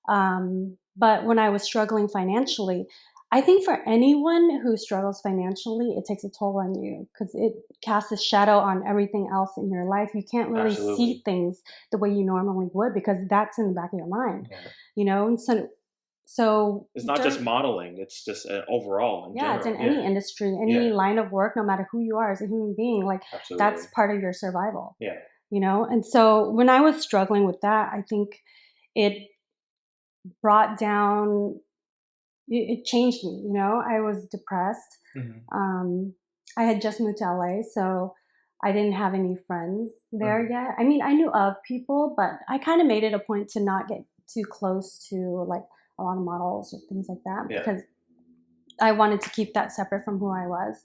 But when I was struggling financially, I think for anyone who struggles financially, it takes a toll on you because it casts a shadow on everything else in your life. You can't really see things the way you normally would because that's in the back of your mind, And so it's not just modeling; it's just overall. In general. It's in any industry, any line of work, no matter who you are as a human being. That's part of your survival. And so when I was struggling with that, I think it brought down. It changed me. I was depressed. I had just moved to LA, so I didn't have any friends there yet. I mean, I knew of people, but I kind of made it a point to not get too close to a lot of models or things like that because I wanted to keep that separate from who I was.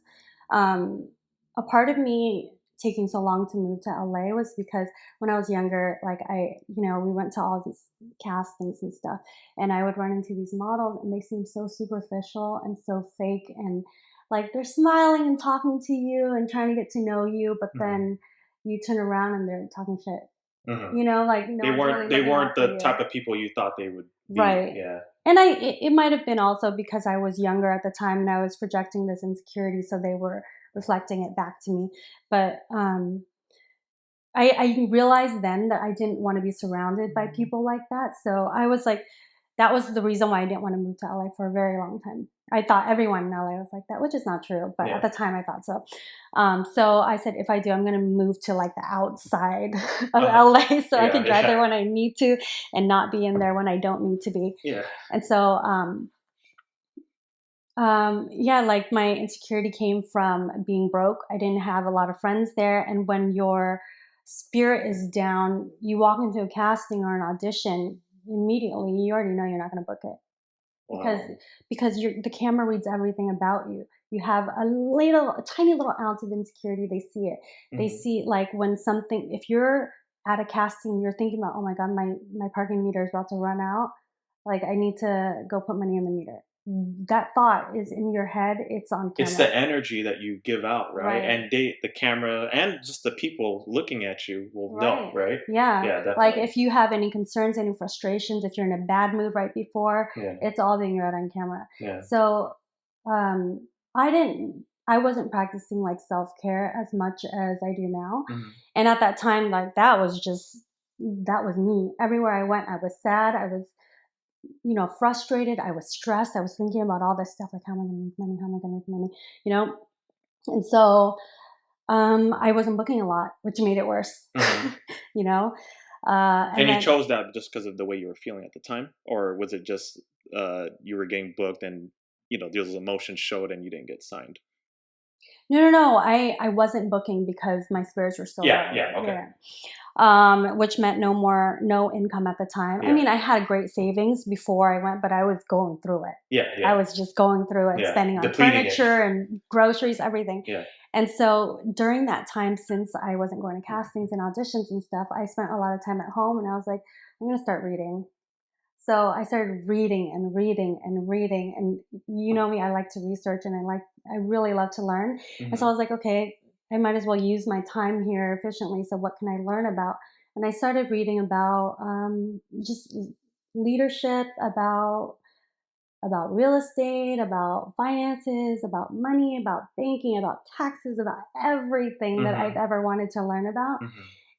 A part of me taking so long to move to LA was because when I was younger, we went to all these castings and stuff, and I would run into these models and they seemed so superficial and so fake, and they're smiling and talking to you and trying to get to know you, but then you turn around and they're talking shit. No they weren't the type of people you thought they would be. Right. Yeah. And it might have been also because I was younger at the time and I was projecting this insecurity, so they were reflecting it back to me. But I realized then that I didn't want to be surrounded by people like that. So I was like, that was the reason why I didn't want to move to LA for a very long time. I thought everyone in LA was like that, which is not true. But at the time I thought so. So I said, if I do, I'm going to move to like the outside of LA so I can drive there when I need to and not be in there when I don't need to be. Yeah. And so, like my insecurity came from being broke. I didn't have a lot of friends there. And when your spirit is down, you walk into a casting or an audition, immediately you already know you're not going to book it. Because the camera reads everything about you. You have a tiny little ounce of insecurity. They see it. They see like when something, if you're at a casting, you're thinking about, oh my God, my parking meter is about to run out. Like I need to go put money in the meter. That thought is in your head. It's on camera. It's the energy that you give out, right? And the camera and just the people looking at you will know, right? Yeah. Yeah, definitely. Like if you have any concerns, any frustrations, if you're in a bad mood right before, it's all being read on camera. Yeah. So I wasn't practicing like self-care as much as I do now. And at that time, like that was me. Everywhere I went, I was sad. I was frustrated. I was stressed. I was thinking about all this stuff, like how am I going to make money? How am I going to make money? And so I wasn't booking a lot, which made it worse. And you chose that just because of the way you were feeling at the time, or was it just you were getting booked and those emotions showed and you didn't get signed? No. I wasn't booking because my spirits were so low. Okay. Which meant no income at the time. I mean, I had great savings before I went, but I was going through it. I was just going through it, spending on furniture and groceries, everything. And so during that time, since I wasn't going to castings and auditions and stuff, I spent a lot of time at home and I was like, I'm going to start reading. So I started reading and reading and reading. And you know me, I like to research and I really love to learn. And so I was like, okay, I might as well use my time here efficiently. So what can I learn about? And I started reading about just leadership, about real estate, about finances, about money, about banking, about taxes, about everything that I've ever wanted to learn about.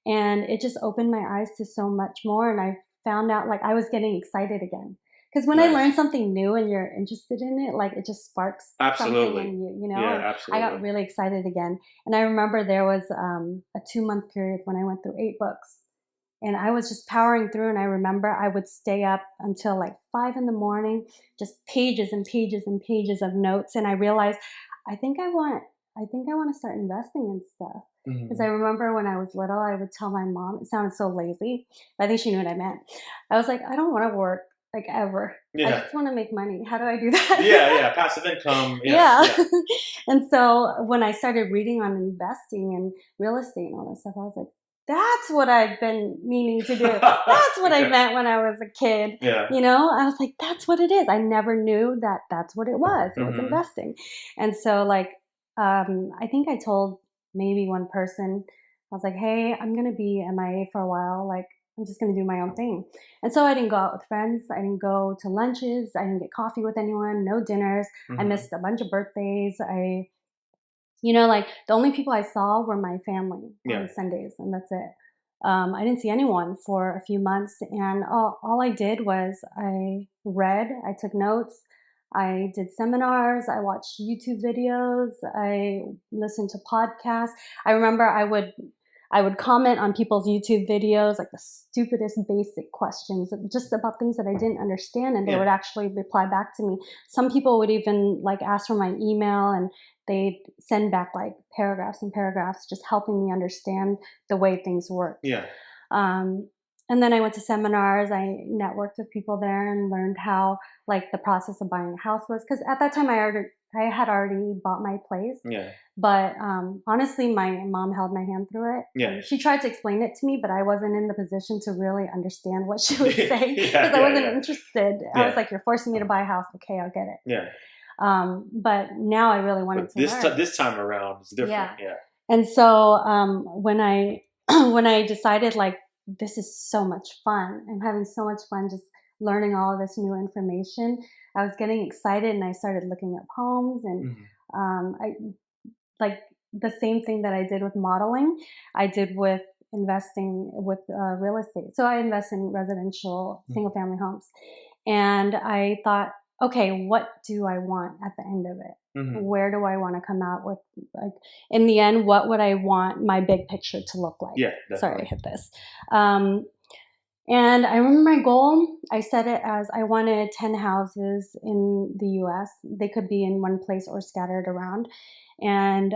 And it just opened my eyes to so much more. And I found out like I was getting excited again. Because when I learn something new and you're interested in it, like it just sparks something in you, Yeah, absolutely. I got really excited again. And I remember there was a 2-month period when I went through 8 books. And I was just powering through. And I remember I would stay up until like 5 a.m, just pages and pages and pages of notes. And I realized, I think I want to start investing in stuff. Because I remember when I was little, I would tell my mom, it sounded so lazy, but I think she knew what I meant. I was like, I don't want to work like ever. I just want to make money. How do I do that? Yeah, passive income. And so when I started reading on investing and real estate and all that stuff, I was like, that's what I've been meaning to do. That's what I meant when I was a kid. I was like, that's what it is. I never knew that that's what it was. It was investing. And so like, I think I told maybe one person, I was like, hey, I'm going to be MIA for a while. Like, I'm just going to do my own thing. And so I didn't go out with friends. I didn't go to lunches. I didn't get coffee with anyone, no dinners. I missed a bunch of birthdays. Like the only people I saw were my family on Sundays, and that's it. I didn't see anyone for a few months, and all I did was I read, I took notes, I did seminars, I watched YouTube videos, I listened to podcasts. I remember I would comment on people's YouTube videos, like the stupidest basic questions, just about things that I didn't understand, and they would actually reply back to me. Some people would even like ask for my email, and they'd send back like paragraphs and paragraphs, just helping me understand the way things work. And then I went to seminars. I networked with people there and learned how like the process of buying a house was. Because at that time I had already bought my place. But honestly, my mom held my hand through it. She tried to explain it to me, but I wasn't in the position to really understand what she was saying because I wasn't interested. I was like, you're forcing me to buy a house. Okay, I'll get it. But now I really wanted to learn. This time around, it's different. And so when I when I decided like this is so much fun, I'm having so much fun just learning all of this new information, I was getting excited and I started looking up homes and like the same thing that I did with modeling, I did with investing with real estate. So I invest in residential single family homes. And I thought, okay, what do I want at the end of it? Mm-hmm. Where do I want to come out with? Like, in the end, what would I want my big picture to look like? Yeah, definitely. Sorry, I hit this. And I remember my goal, I set it as I wanted 10 houses in the US. They could be in one place or scattered around. And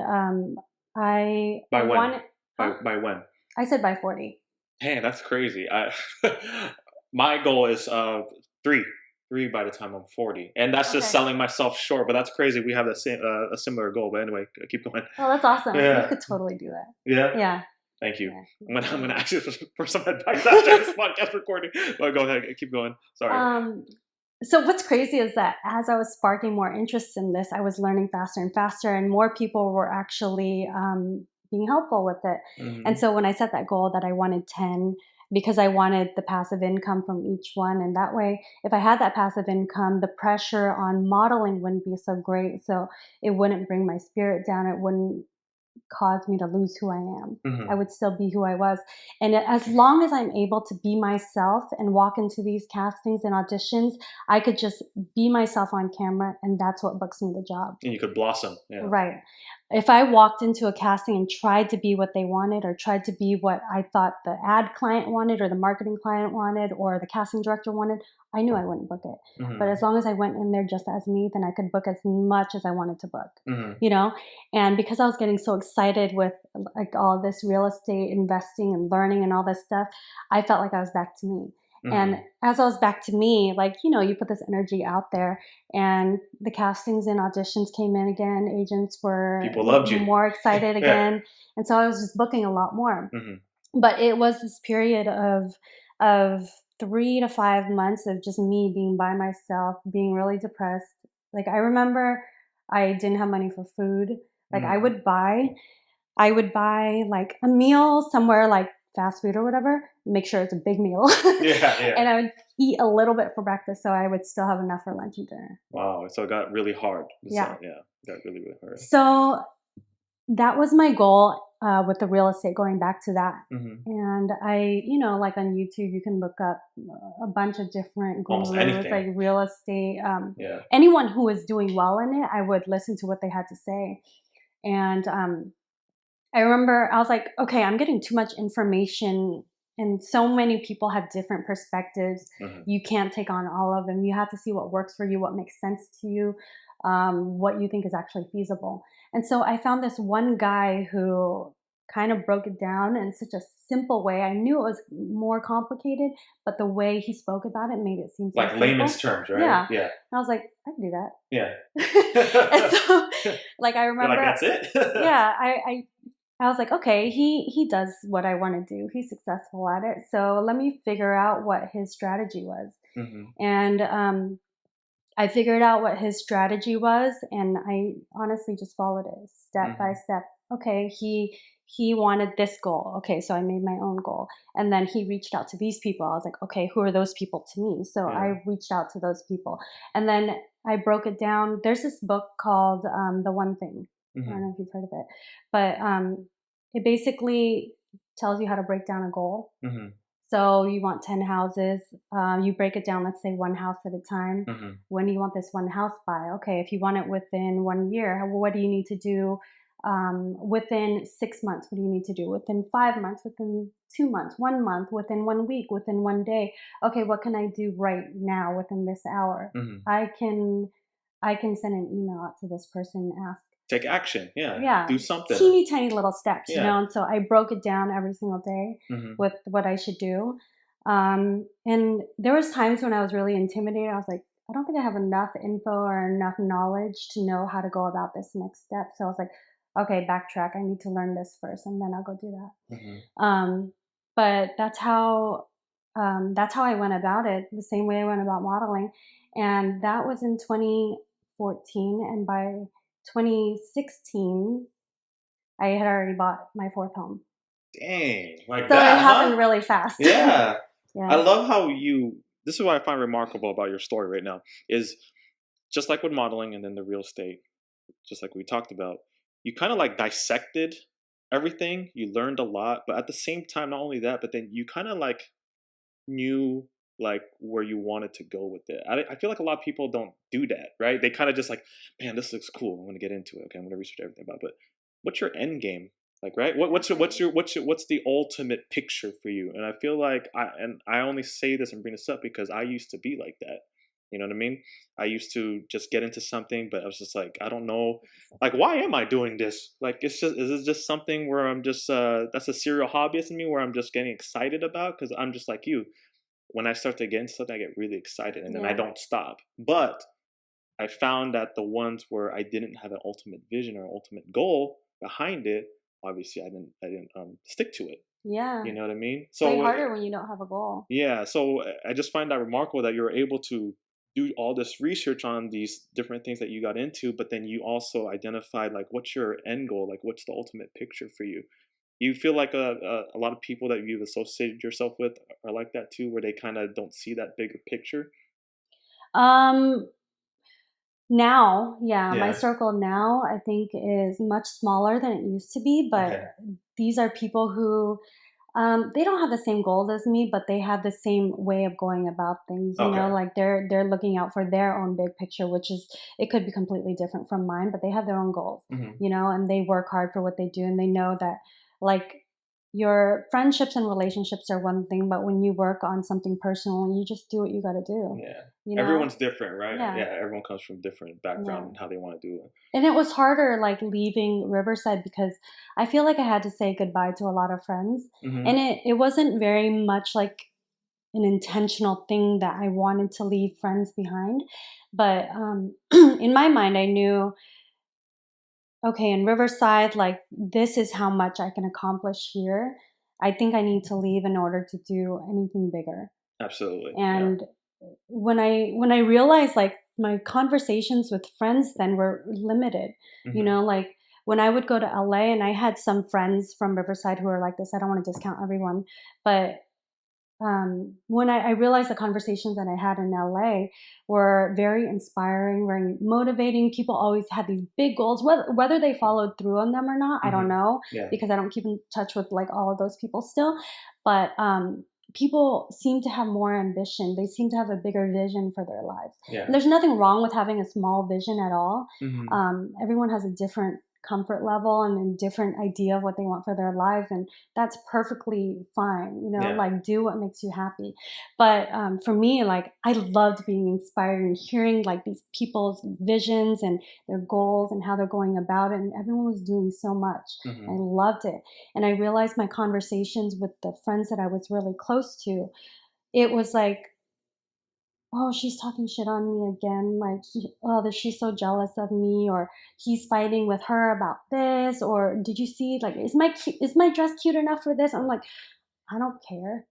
I By when? wanted. By when? I said by 40. Hey, that's crazy. My goal is three by the time I'm 40, and that's just Okay. selling myself short. But that's crazy. We have the same a similar goal. But anyway, keep going. Oh, that's awesome. Yeah. You could totally do that. Yeah. Yeah. Thank you. Yeah. I'm gonna ask you for some advice after this podcast recording. But go ahead, keep going. Sorry. So what's crazy is that as I was sparking more interest in this, I was learning faster and faster, and more people were actually being helpful with it. Mm-hmm. And so when I set that goal that I wanted 10, because I wanted the passive income from each one, and that way, if I had that passive income, the pressure on modeling wouldn't be so great. So it wouldn't bring my spirit down. It wouldn't cause me to lose who I am. Mm-hmm. I would still be who I was. And as long as I'm able to be myself and walk into these castings and auditions, I could just be myself on camera, and that's what books me the job. And you could blossom. Yeah. Right. If I walked into a casting and tried to be what they wanted, or tried to be what I thought the ad client wanted, or the marketing client wanted, or the casting director wanted, I knew I wouldn't book it. Mm-hmm. But as long as I went in there just as me, then I could book as much as I wanted to book, mm-hmm. you know? And because I was getting so excited with like all this real estate investing and learning and all this stuff, I felt like I was back to me. Mm-hmm. And as I was back to me, like, you put this energy out there, and the castings and auditions came in again. Agents were People loved you. more excited again. Yeah. And so I was just booking a lot more. Mm-hmm. But it was this period of 3 to 5 months of just me being by myself, being really depressed. Like, I remember I didn't have money for food. Like, mm-hmm. I would buy like a meal somewhere, like fast food or whatever, make sure it's a big meal. Yeah. And I would eat a little bit for breakfast so I would still have enough for lunch and dinner. Wow. So it got really hard. Yeah. It got really, really hard. So that was my goal with the real estate, going back to that. Mm-hmm. And I, like on YouTube, you can look up a bunch of different gurus, like real estate. Anyone who was doing well in it, I would listen to what they had to say. And I remember I was like, okay, I'm getting too much information, and so many people have different perspectives. Mm-hmm. You can't take on all of them. You have to see what works for you, what makes sense to you, what you think is actually feasible. And so I found this one guy who kind of broke it down in such a simple way. I knew it was more complicated, but the way he spoke about it made it seem so like simple. Layman's terms, right? Yeah. And I was like, I can do that. Yeah. And so, like, I remember. You're like, that's it? Yeah. I was like, okay, he does what I want to do. He's successful at it. So let me figure out what his strategy was. Mm-hmm. And I figured out what his strategy was, and I honestly just followed it step by step. Okay, he wanted this goal. Okay, so I made my own goal. And then he reached out to these people. I was like, okay, who are those people to me? So I reached out to those people. And then I broke it down. There's this book called The One Thing. Mm-hmm. I don't know if you've heard of it. But it basically tells you how to break down a goal. Mm-hmm. So you want 10 houses. You break it down, let's say one house at a time. Mm-hmm. When do you want this one house by? Okay, if you want it within 1 year, what do you need to do within 6 months? What do you need to do within 5 months, within 2 months, 1 month, within 1 week, within 1 day? Okay, what can I do right now within this hour? Mm-hmm. I can send an email out to this person and ask. Take action. Yeah. Do something. Teeny tiny little steps, And so I broke it down every single day with what I should do. And there was times when I was really intimidated. I was like, I don't think I have enough info or enough knowledge to know how to go about this next step. So I was like, okay, backtrack. I need to learn this first, and then I'll go do that. Mm-hmm. But that's how I went about it, the same way I went about modeling. And that was in 2014. And by 2016, I had already bought my 4th home. Dang, so it happened really fast. Yeah. I love how this is what I find remarkable about your story right now, is just like with modeling and then the real estate, just like we talked about, you kind of like dissected everything. You learned a lot, but at the same time, not only that, but then you kind of like knew like where you wanted to go with it. I feel like a lot of people don't do that, right? They kind of just like, man, this looks cool. I'm gonna get into it. Okay, I'm gonna research everything about it. But what's your end game? Like, right? What's the ultimate picture for you? And I feel like I only say this and bring this up because I used to be like that. You know what I mean? I used to just get into something, but I was just like, I don't know, like, why am I doing this? Like, is it just something where I'm just, that's a serial hobbyist in me where I'm just getting excited about? Because I'm just like you, when I start to get into something, I get really excited and then I don't stop. But I found that the ones where I didn't have an ultimate vision or ultimate goal behind it, obviously I didn't stick to it. Yeah. You know what I mean? It's way So harder when you don't have a goal. yeah, so I just find that remarkable that you're able to do all this research on these different things that you got into, but then you also identified like what's your end goal, like what's the ultimate picture for you. You feel like a lot of people that you've associated yourself with are like that too, where they kind of don't see that bigger picture. Um, Now, yeah, my Yeah. circle now I think is much smaller than it used to be, but Okay. these are people who they don't have the same goals as me, but they have the same way of going about things. You know, Okay. like they're looking out for their own big picture, which is it could be completely different from mine, but they have their own goals. Hmm. You know, and they work hard for what they do, and they know that like your friendships and relationships are one thing, but when you work on something personal, you just do what you got to do. Yeah. You know, Everyone's different, right? yeah, Yeah. Everyone comes from different background yeah. and how they want to do it. And it was harder, like, leaving Riverside because I feel like I had to say goodbye to a lot of friends, and Hmm. it wasn't very much like an intentional thing that I wanted to leave friends behind, but, in my mind, I knew, "Okay, in Riverside, like, this is how much I can accomplish here. I think I need to leave in order to do anything bigger." Absolutely. Yeah. And when I realized like my conversations with friends then were limited, you Hmm. know, like when I would go to LA and I had some friends from Riverside who are like this. I don't want to discount everyone, but when I realized the conversations that I had in LA were very inspiring, very motivating. People always had these big goals, whether they followed through on them or not, I don't Hmm. know Yeah. because I don't keep in touch with like all of those people still. But people seem to have more ambition. They seem to have a bigger vision for their lives. And Yeah. there's nothing wrong with having a small vision at all. Hmm. Everyone has a different comfort level and a different idea of what they want for their lives, and that's perfectly fine. You know, Yeah. like do what makes you happy. But for me, like I loved being inspired and hearing like these people's visions and their goals and how they're going about it, and everyone was doing so much. I Hmm. loved it. And I realized my conversations with the friends that I was really close to, it was like, oh, she's talking shit on me again. Like, oh, that she's so jealous of me, or he's fighting with her about this, or did you see? Like, is my dress cute enough for this? I'm like, I don't care.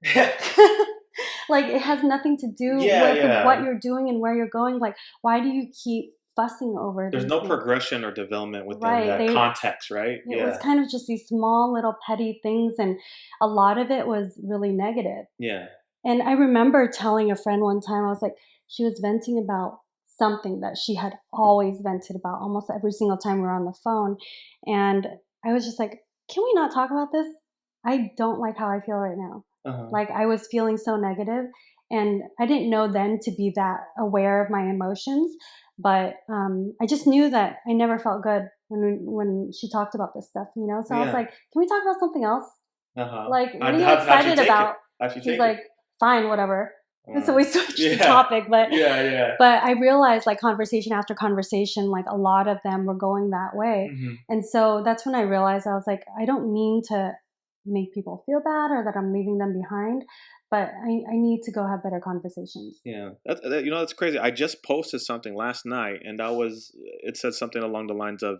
Like, it has nothing to do Yeah. with what Yeah. you're doing and where you're going. Like, why do you keep fussing over There's these no things? progression or development within Right? that context, right? It was Yeah. kind of just these small little petty things, and a lot of it was really negative. Yeah. And I remember telling a friend one time, I was like, she was venting about something that she had always vented about almost every single time we were on the phone. And I was just like, can we not talk about this? I don't like how I feel right now. Uh-huh. Like I was feeling so negative, and I didn't know then to be that aware of my emotions. But I just knew that I never felt good when she talked about this stuff, you know. So I was Yeah. like, can we talk about something else? Uh-huh. Like, what are How'd, you how'd, how'd you excited take it? about? How'd you She's take it? like, fine, whatever. And so we Uh, switched the yeah. topic, but Yeah, yeah. but I realized like conversation after conversation, like a lot of them were going that way. Hmm. And so that's when I realized I was like, I don't mean to make people feel bad or that I'm leaving them behind, but I need to go have better conversations. Yeah. That's crazy. I just posted something last night, and it said something along the lines of,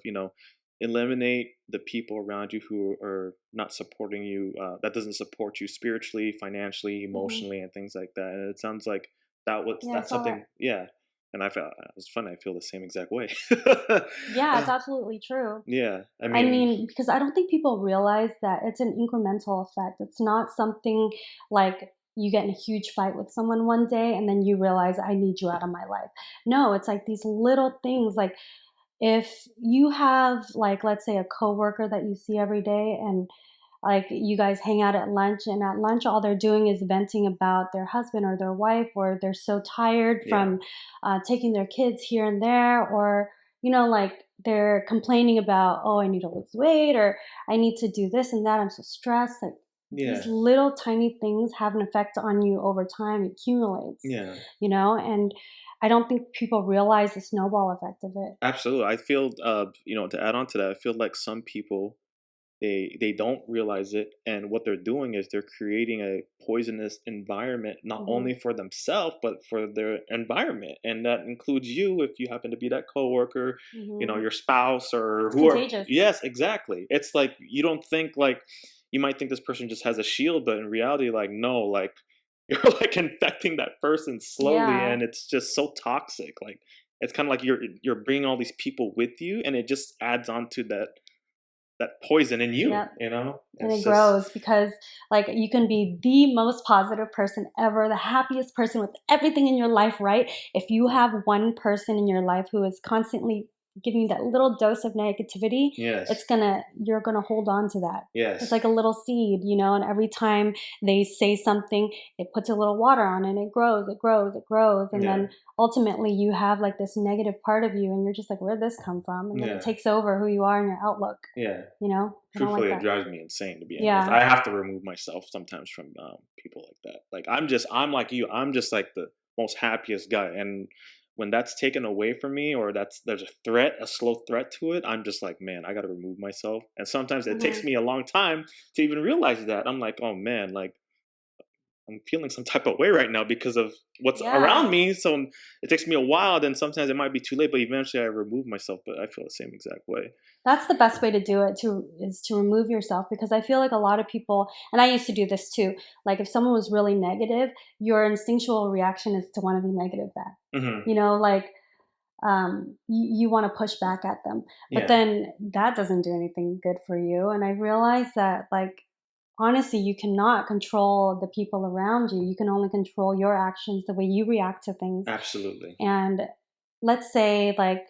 eliminate the people around you who are not supporting you, that doesn't support you spiritually, financially, Hmm. emotionally, and things like that. And it sounds like Yeah, I that's saw that. something, yeah. And I felt it was funny. I feel the same exact way. Yeah, it's absolutely true. Yeah. I I mean, mean, because I don't think people realize that it's an incremental effect. It's not something like you get in a huge fight with someone one day and then you realize I need you out of my life. No, it's like these little things like if you have, like, let's say a coworker that you see every day, and like you guys hang out at lunch, and at lunch all they're doing is venting about their husband or their wife, or they're so tired Yeah. from taking their kids here and there, or like they're complaining about, oh, I need to lose weight, or I need to do this and that, I'm so stressed. Like, these Yeah. little tiny things have an effect on you over time. It accumulates, Yeah. and I don't think people realize the snowball effect of it. Absolutely. I feel, to add on to that, I feel like some people, they don't realize it, and what they're doing is they're creating a poisonous environment, not Hmm. only for themselves but for their environment, and that includes you if you happen to be that coworker, Hmm. your spouse or It's whoever. contagious. Yes, exactly. It's like you don't think like you might think this person just has a shield, but in reality, like no, like you're like infecting that person slowly, Yeah. and it's just so toxic. Like it's kind of like you're bringing all these people with you, and it just adds on to that poison in you, Yep. And it It's just grows because, like, you can be the most positive person ever, the happiest person with everything in your life, right? If you have one person in your life who is constantly giving you that little dose of negativity, yes, you're gonna hold on to that. It's yes, like a little seed, and every time they say something, it puts a little water on it, and it grows, it grows, it grows. And yeah, then ultimately you have like this negative part of you, and you're just like, where'd this come from? And then it yeah, takes over who you are and your outlook. yeah. I don't like Truthfully, it that. drives me insane, to be honest. Yeah. I have to remove myself sometimes from people like that. Like I'm like you. I'm just like the most happiest guy, and when that's taken away from me, or there's a threat, a slow threat to it, I'm just like, man, I got to remove myself. And sometimes it takes Mhm. me a long time to even realize that. I'm like, oh man, like I'm feeling some type of way right now because of what's Yeah. around me. So it takes me a while. Then sometimes it might be too late, but eventually I remove myself. But I feel the same exact way. That's the best way to do it, is to remove yourself, because I feel like a lot of people, and I used to do this too. Like, if someone was really negative, your instinctual reaction is to want to be negative back. Hmm. Like, you want to push back at them. But Yeah. then that doesn't do anything good for you. And I realized that, like, honestly, you cannot control the people around you. You can only control your actions, the way you react to things. Absolutely. And let's say, like,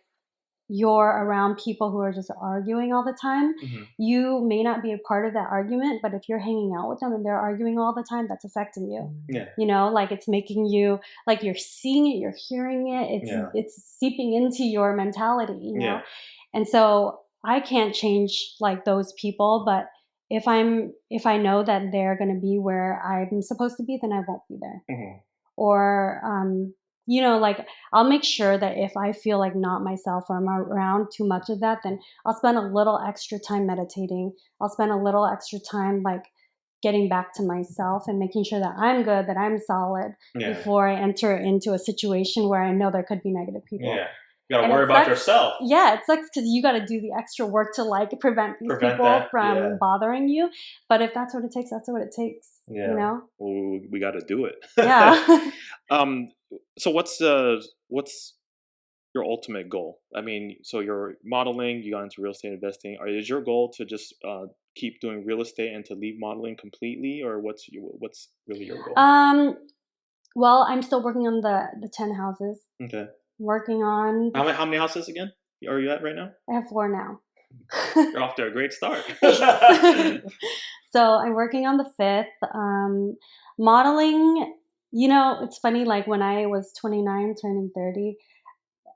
you're around people who are just arguing all the time, Hmm. you may not be a part of that argument, but if you're hanging out with them and they're arguing all the time, that's affecting you. Yeah. Like, it's making you, like, you're seeing it, you're hearing it, Yeah. it's seeping into your mentality. Yeah. And so I can't change like those people, but if I know that they're going to be where I'm supposed to be, then I won't be there. Hmm. Or like, I'll make sure that if I feel like not myself, or I'm around too much of that, then I'll spend a little extra time meditating. I'll spend a little extra time, like, getting back to myself and making sure that I'm good, that I'm solid, Yeah. before I enter into a situation where I know there could be negative people. Yeah. You gotta And worry it about sucks. yourself. Yeah, it sucks because you got to do the extra work to, like, prevent these Prevent people that. from Yeah. bothering you. But if that's what it takes, that's what it takes. Yeah. Well, we got to do it. Yeah. um. So what's your ultimate goal? I mean, so you're modeling. You got into real estate investing. Is your goal to just keep doing real estate and to leave modeling completely, or what's really your goal? um, Well, I'm still working on the 10 houses. Okay. Working on the How many houses again are you at right now? I have 4 now. You're off to a great start. Thanks. So, I'm working on the 5th. Modeling, it's funny, like, when I was 29 turning 30,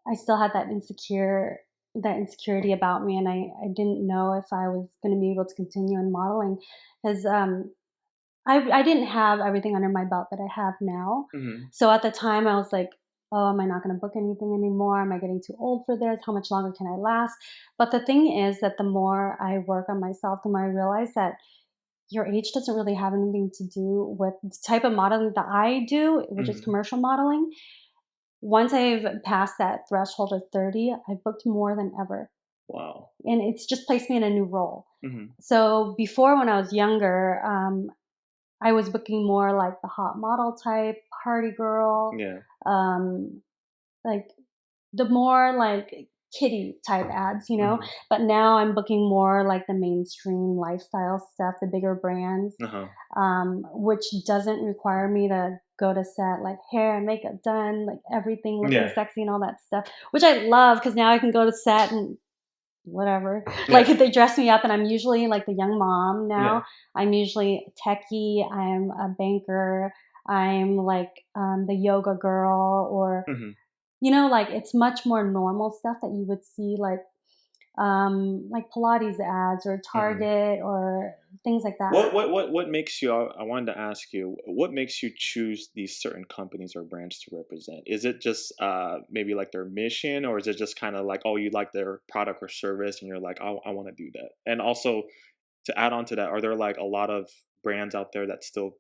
I still had that insecurity about me, and I didn't know if I was gonna be able to continue in modeling, 'cause, I didn't have everything under my belt that I have now. Hmm. So at the time, I was like, "Oh, am I not gonna book anything anymore? Am I getting too old for this? How much longer can I last?" But the thing is that the more I work on myself, the more I realize that your age doesn't really have anything to do with the type of modeling that I do, which is Hmm. commercial modeling. Once I've passed that threshold of 30, I've booked more than ever, Wow. and it's just placed me in a new role. Hmm. So before, when I was younger, I was booking more like the hot model type, party girl, Yeah. um, like the more like kiddie type ads, but now I'm booking more like the mainstream lifestyle stuff, the bigger brands, which doesn't require me to go to set, like hair and makeup done, like everything looking sexy and all that stuff, which I love because now I can go to set and whatever. Like they dress me up and I'm usually like the young mom now. I'm usually techie. I'm a banker. I'm like the yoga girl or, like it's much more normal stuff that you would see like Pilates ads or Target or things like that. What makes you? I wanted to ask you, what makes you choose these certain companies or brands to represent? Is it just maybe like their mission, or is it just kind of like, oh, you like their product or service, and you're like, I want to do that? And also, to add on to that, are there like a lot of brands out there that still,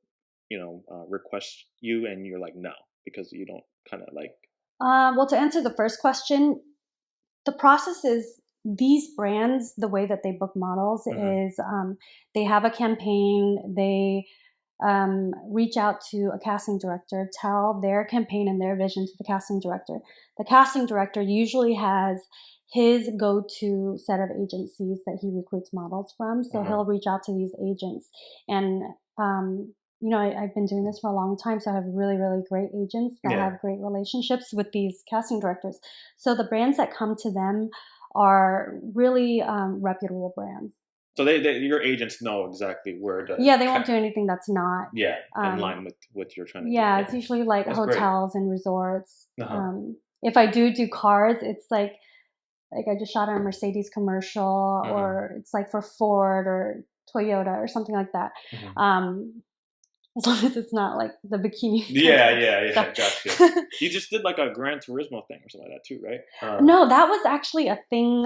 request you, and you're like, no, because you don't kind of like? Well, to answer the first question, the process is these brands, the way that they book models is they have a campaign, they reach out to a casting director, tell their campaign and their vision to the casting director. The casting director usually has his go-to set of agencies that he recruits models from. So he'll reach out to these agents. And, I've been doing this for a long time, so I have really, really great agents that have great relationships with these casting directors. So the brands that come to them are really reputable brands. So your agents know exactly where to. Yeah, they won't do anything that's not. In line with what you're trying to do. Yeah, it's usually like that's hotels and resorts. If I do cars, it's like I just shot a Mercedes commercial, or it's like for Ford or Toyota or something like that. As long as it's not like the bikini. Gotcha. You just did like a Gran Turismo thing or something like that too, right? No, that was actually a thing,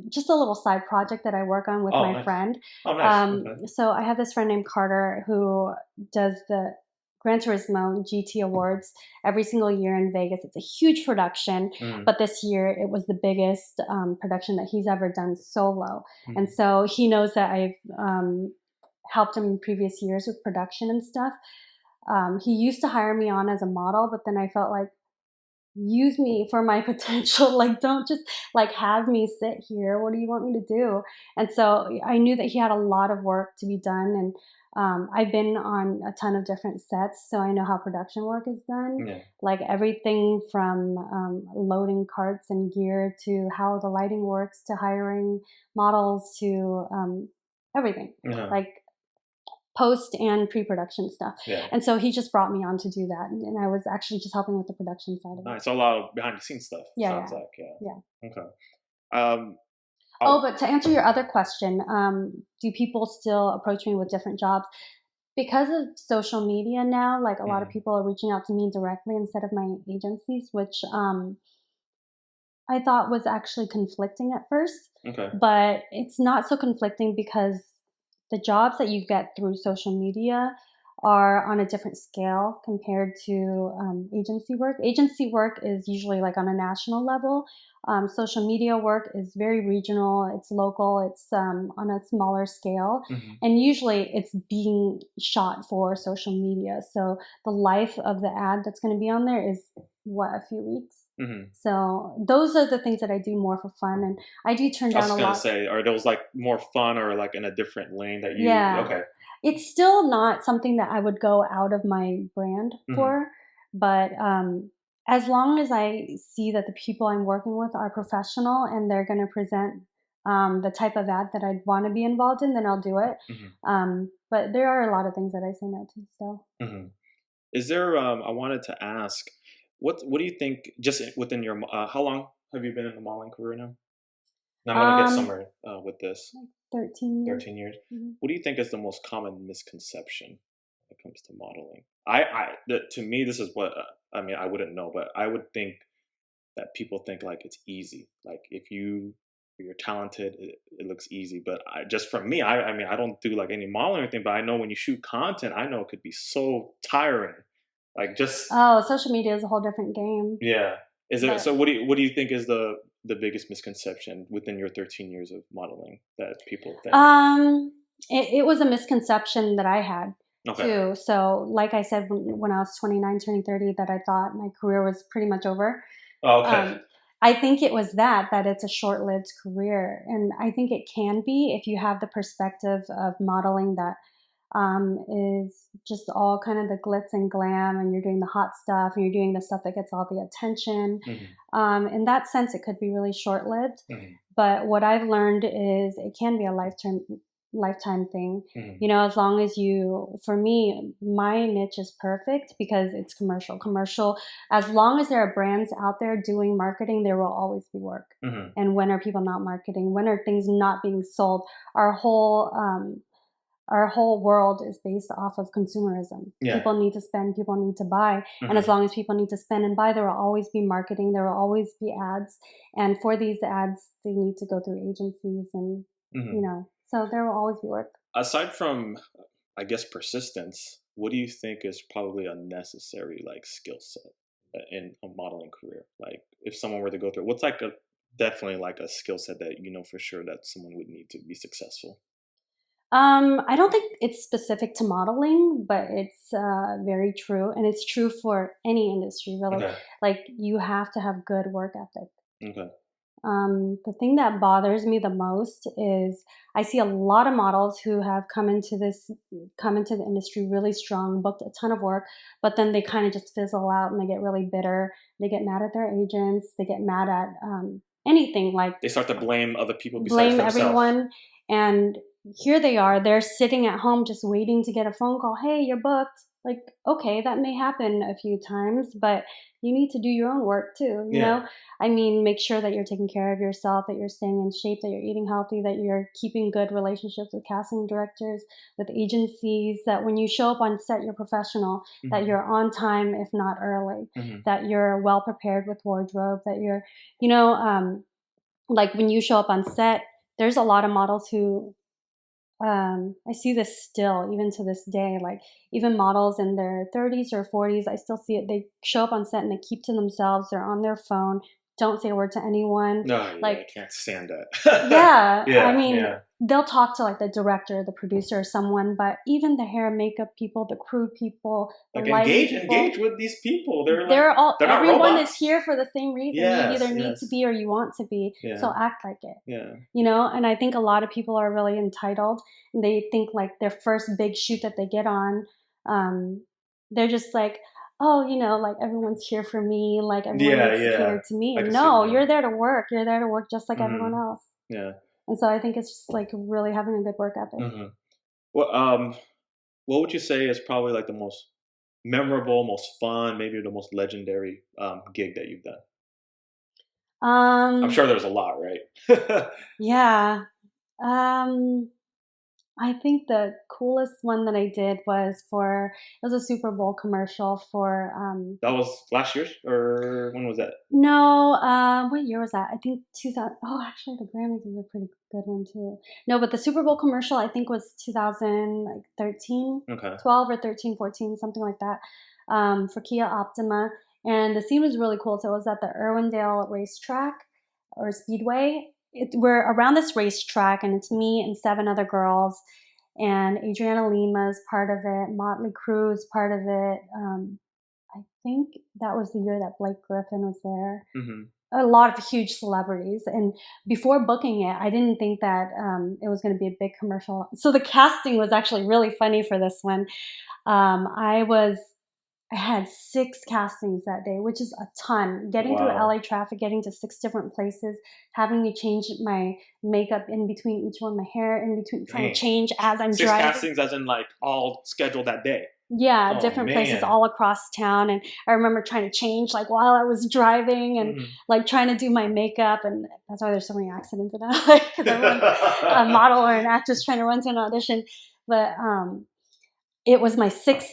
just a little side project that I work on with my friend. Oh, nice. So I have this friend named Carter who does the Gran Turismo GT Awards every single year in Vegas. It's a huge production, but this year it was the biggest production that he's ever done solo. And so he knows that I've helped him in previous years with production and stuff. He used to hire me on as a model, but then I felt like, use me for my potential. Like, don't just like have me sit here. What do you want me to do? And so I knew that he had a lot of work to be done. And I've been on a ton of different sets, so I know how production work is done. Like everything from loading carts and gear to how the lighting works to hiring models to everything. Like post and pre-production stuff. And so he just brought me on to do that. And I was actually just helping with the production side of it. Nice. So a lot of behind the scenes stuff. Sounds like. Okay. But to answer your other question, do people still approach me with different jobs? Because of social media now, like a lot of people are reaching out to me directly instead of my agencies, which I thought was actually conflicting at first. But it's not so conflicting because the jobs that you get through social media are on a different scale compared to agency work. Agency work is usually like on a national level. Social media work is very regional. It's local. It's on a smaller scale. And usually it's being shot for social media. So the life of the ad that's going to be on there is, a few weeks. So those are the things that I do more for fun, and I do turn down a lot. I was gonna say, are those like more fun or like in a different lane that you? Okay. It's still not something that I would go out of my brand for, but as long as I see that the people I'm working with are professional and they're going to present the type of ad that I'd want to be involved in, then I'll do it. But there are a lot of things that I say no to still. Is there? I wanted to ask. What do you think, just within your, how long have you been in the modeling career now? And I'm going to get somewhere with this. Like 13 years. 13 years. What do you think is the most common misconception when it comes to modeling? To me, this is what, I wouldn't know, but I would think that people think like it's easy. Like if you're talented, it looks easy. But just from me, I don't do like any modeling or anything, but I know when you shoot content, I know it could be so tiring. Like just social media is a whole different game. Yeah. Is it? So what do you think is the biggest misconception within your 13 years of modeling that people think? It was a misconception that I had too. So like I said, when I was 29, turning 30, that I thought my career was pretty much over. I think it was that it's a short-lived career. And I think it can be if you have the perspective of modeling that is just all kind of the glitz and glam, and you're doing the hot stuff, and you're doing the stuff that gets all the attention. In that sense, it could be really short-lived. But what I've learned is it can be a lifetime thing. You know, as long as for me, my niche is perfect because it's commercial. As long as there are brands out there doing marketing, there will always be work. And when are people not marketing? When are things not being sold? Our whole world is based off of consumerism. People need to spend, people need to buy. And as long as people need to spend and buy, there will always be marketing, there will always be ads. And for these ads, they need to go through agencies and, you know, so there will always be work. Aside from, I guess, persistence, what do you think is probably a necessary like skill set in a modeling career? Like if someone were to go through, what's like definitely like a skill set that you know for sure that someone would need to be successful? I don't think it's specific to modeling, but it's very true. And it's true for any industry, really. Like, you have to have good work ethic. The thing that bothers me the most is I see a lot of models who have come into the industry really strong, booked a ton of work, but then they kind of just fizzle out and they get really bitter. They get mad at their agents. They get mad at anything. Like, they start to blame other people besides themselves. Everyone. And here they are, they're sitting at home just waiting to get a phone call. Hey, you're booked. Like, okay, that may happen a few times, but you need to do your own work too, you know? I mean, make sure that you're taking care of yourself, that you're staying in shape, that you're eating healthy, that you're keeping good relationships with casting directors, with agencies, that when you show up on set, you're professional, that you're on time, if not early, that you're well prepared with wardrobe, that you're, you know, like when you show up on set, there's a lot of models who, I see this still, even to this day, like even models in their 30s or 40s, I still see it. They show up on set and they keep to themselves. They're on their phone, don't say a word to anyone. No, like, I can't stand that. I mean, they'll talk to like the director, the producer, or someone, but even the hair and makeup people, the crew people, the like lighting people, engage with these people. They're everyone robots. is here for the same reason. You either need to be or you want to be. So act like it. You know, and I think a lot of people are really entitled, and they think like their first big shoot that they get on, they're just like, oh, you know, like everyone's here for me, like everyone needs to cater to me. No, you're there to work. You're there to work just like everyone else. And so I think it's just like really having a good work ethic. Well, what would you say is probably like the most memorable, most fun, maybe the most legendary gig that you've done? I'm sure there's a lot, right? Yeah. I think the coolest one that I did was it was a Super Bowl commercial for that was last year, or when was that? No, what year was that? I think 2000. Oh, actually, the Grammys was a pretty good one too. No, but the Super Bowl commercial I think was 2013, 12 or 13, 14, something like that, for Kia Optima. And the scene was really cool. So it was at the Irwindale racetrack or Speedway. We're around this racetrack, and it's me and 7 other girls, and Adriana Lima is part of it. Motley Crue is part of it. I think that was the year that Blake Griffin was there. A lot of huge celebrities. And before booking it, I didn't think that it was going to be a big commercial. So the casting was actually really funny for this one. I had 6 castings that day, which is a ton. Getting through LA traffic, getting to 6 different places, having to change my makeup in between each one, my hair in between, trying to change as I'm 6 driving. 6 castings as in like all scheduled that day? Yeah, different places all across town. And I remember trying to change like while I was driving and like trying to do my makeup. And that's why there's so many accidents in LA, because everyone's a model or an actress trying to run to an audition. But it was my 6th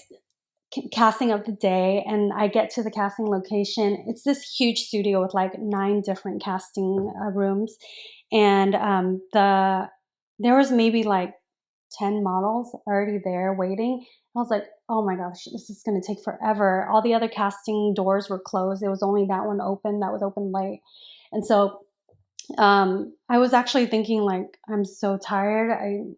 casting of the day, and I get to the casting location. It's this huge studio with like 9 different casting rooms. And there was maybe like 10 models already there waiting. I was like, oh my gosh, this is going to take forever. All the other casting doors were closed. There was only that one open that was open late. And so I was actually thinking like, I'm so tired.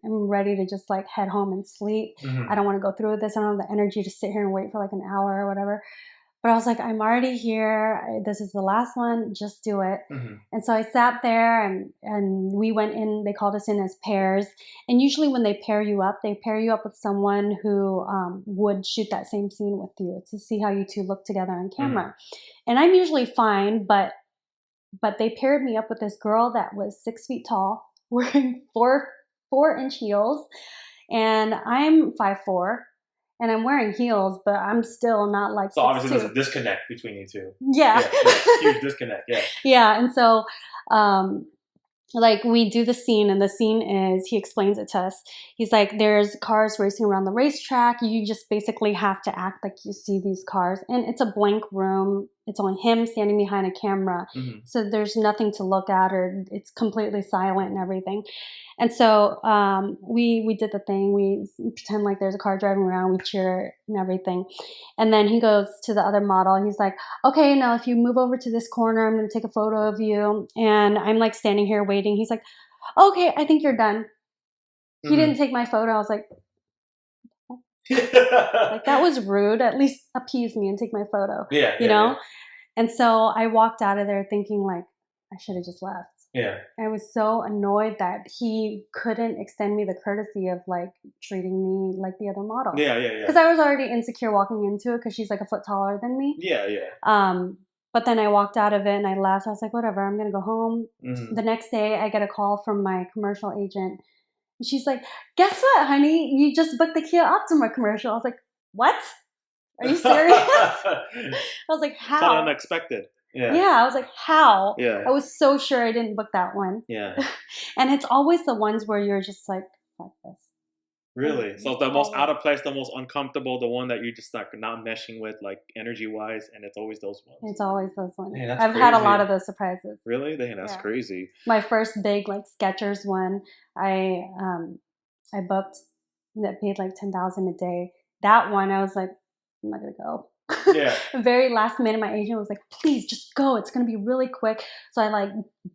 I'm ready to just like head home and sleep. I don't want to go through with this. I don't have the energy to sit here and wait for like an hour or whatever. But I was like, I'm already here. This is the last one. Just do it. And so I sat there and we went in. They called us in as pairs. And usually when they pair you up with someone who would shoot that same scene with you to see how you two look together on camera. And I'm usually fine, but they paired me up with this girl that was 6 feet tall, wearing 4-inch heels. And I'm 5'4". And I'm wearing heels, but I'm still not like 6'2". So obviously there's a disconnect between you two. Yeah. Huge disconnect, yeah. Yeah, and so like we do the scene, and the scene is, he explains it to us. He's like, there's cars racing around the racetrack. You just basically have to act like you see these cars. And it's a blank room. It's only him standing behind a camera. So there's nothing to look at, or it's completely silent and everything. And so we did the thing. We pretend like there's a car driving around. We cheer and everything. And then he goes to the other model. He's like, okay, now if you move over to this corner, I'm going to take a photo of you. And I'm like standing here waiting. He's like, okay, I think you're done. He didn't take my photo. I was like, like, that was rude. At least appease me and take my photo. You know? Yeah. And so I walked out of there thinking like, I should have just left. Yeah. I was so annoyed that he couldn't extend me the courtesy of like treating me like the other model. Yeah. Because I was already insecure walking into it because she's like a foot taller than me. Yeah. But then I walked out of it and I left. I was like, whatever, I'm going to go home. The next day I get a call from my commercial agent. And she's like, guess what, honey? You just booked the Kia Optima commercial. I was like, what? Are you serious? I was like, how? Kind of unexpected. Yeah, I was like, how? Yeah. I was so sure I didn't book that one. Yeah. And it's always the ones where you're just like this. Really? So the most out of place, the most uncomfortable, the one that you're just like not meshing with, like energy wise, and it's always those ones. It's always those ones. Man, I've had a lot of those surprises. Really? That's crazy. My first big like Skechers one, I booked that paid like $10,000 a day. That one I was like, I'm not gonna go. Yeah. Very last minute, my agent was like, please just go. It's going to be really quick. So I like